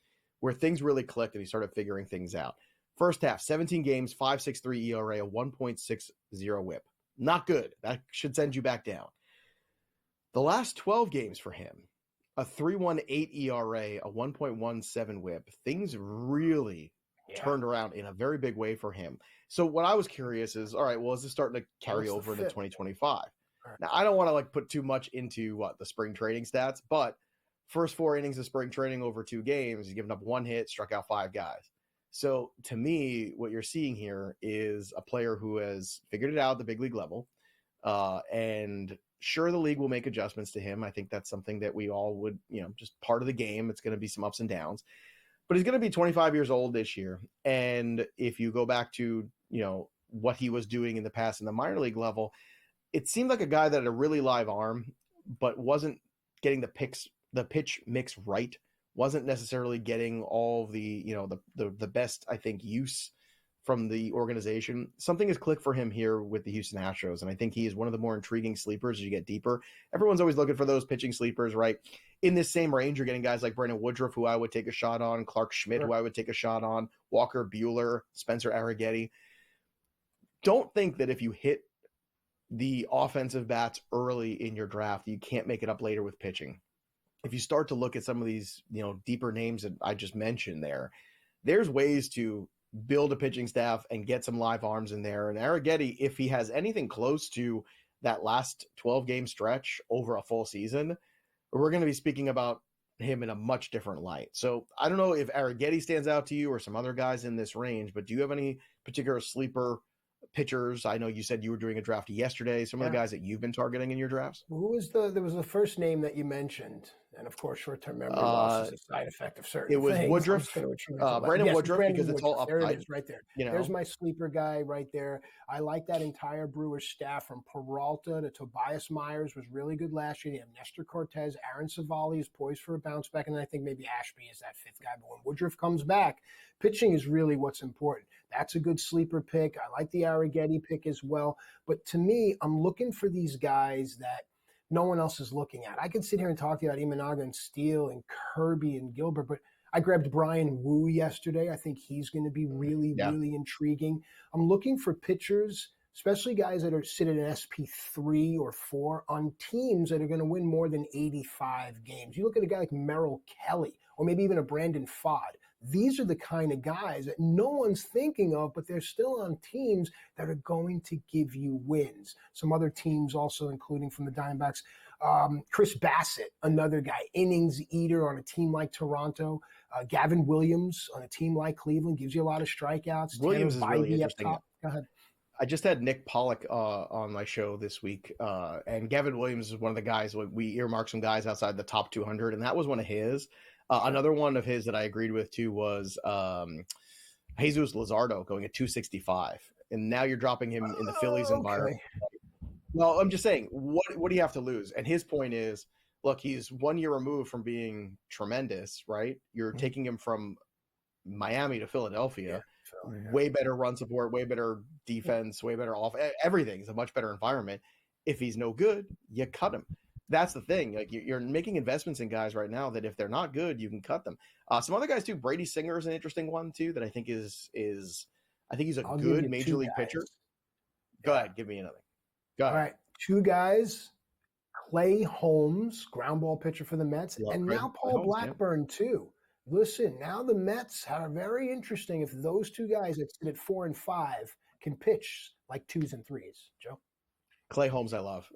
I: where things really clicked and he started figuring things out. First half, 17 games, 5.63 ERA, a 1.60 whip. Not good. That should send you back down. The last 12 games for him, a 3.18 ERA, a 1.17 whip. Things really turned around in a very big way for him. So what I was curious is, all right, well, is this starting to carry over into 2025? Now, I don't want to put too much into the spring training stats, but first 4 innings of spring training over 2 games, he's given up 1 hit, struck out 5 guys. So to me, what you're seeing here is a player who has figured it out at the big league level. And sure, the league will make adjustments to him. I think that's something that we all would, just part of the game. It's going to be some ups and downs. But he's going to be 25 years old this year. And if you go back to, what he was doing in the past in the minor league level, it seemed like a guy that had a really live arm, but wasn't getting the pitch mix right, wasn't necessarily getting all the, the best, I think, use from the organization. Something has clicked for him here with the Houston Astros, and I think he is one of the more intriguing sleepers as you get deeper. Everyone's always looking for those pitching sleepers, right? In this same range, you're getting guys like Brandon Woodruff, who I would take a shot on, Clark Schmidt, who I would take a shot on, Walker Buehler, Spencer Arrighetti. Don't think that if you hit the offensive bats early in your draft, you can't make it up later with pitching. If you start to look at some of these, deeper names that I just mentioned there's ways to build a pitching staff and get some live arms in there. And Arrighetti, if he has anything close to that last 12-game stretch over a full season, we're going to be speaking about him in a much different light. So I don't know if Arrighetti stands out to you or some other guys in this range, but do you have any particular sleeper pitchers? I know you said you were doing a draft yesterday. Some of the guys that you've been targeting in your drafts?
H: Who was there was the first name that you mentioned, and of course, short-term memory loss is a side effect of certain things.
I: It was Woodruff, Brandon Woodruff, because it's all
H: upside.
I: There
H: it is, right there. There's my sleeper guy right there. I like that entire Brewers staff from Peralta to Tobias Myers was really good last year. You have Nestor Cortez, Aaron Savali is poised for a bounce back, and I think maybe Ashby is that 5th guy. But when Woodruff comes back, pitching is really what's important. That's a good sleeper pick. I like the Arrighetti pick as well. But to me, I'm looking for these guys that no one else is looking at. I can sit here and talk to you about Imanaga and Steele and Kirby and Gilbert, but I grabbed Brian Wu yesterday. I think he's going to be really intriguing. I'm looking for pitchers, especially guys that are sitting at an SP3 or 4 on teams that are going to win more than 85 games. You look at a guy like Merrill Kelly or maybe even a Brandon Fod. These are the kind of guys that no one's thinking of, but they're still on teams that are going to give you wins. Some other teams also, including from the Diamondbacks, Chris Bassett, another guy, innings eater on a team like Toronto. Gavin Williams on a team like Cleveland gives you a lot of strikeouts.
I: Williams is really interesting.
H: Go ahead.
I: I just had Nick Pollock on my show this week, and Gavin Williams is one of the guys. We earmarked some guys outside the top 200, and that was one of his. Another one of his that I agreed with too was Jesus Luzardo going at 265, and now you're dropping him in the Phillies environment. Well, I'm just saying, what do you have to lose? And his point is, look, he's 1 year removed from being tremendous, right? You're taking him from Miami to Philadelphia. Way better run support, way better defense, way better off. Everything's a much better environment. If he's no good, you cut him. That's the thing. Like you're making investments in guys right now that if they're not good, you can cut them. Some other guys too. Brady Singer is an interesting one too that I think is I think he's a good major league pitcher. Go ahead, give me another. Go ahead.
H: All right, 2 guys. Clay Holmes, ground ball pitcher for the Mets, and now Paul Blackburn too. Listen, now the Mets are very interesting if those two guys that sit at 4 and 5 can pitch like 2s and 3s. Joe?
I: Clay Holmes I love.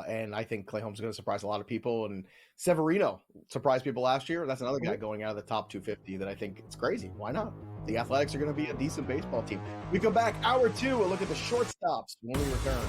I: And I think Clay Holmes is going to surprise a lot of people. And Severino surprised people last year. That's another guy going out of the top 250 that I think it's crazy. Why not? The Athletics are going to be a decent baseball team. We come back, hour 2, we'll look at the shortstops when we return.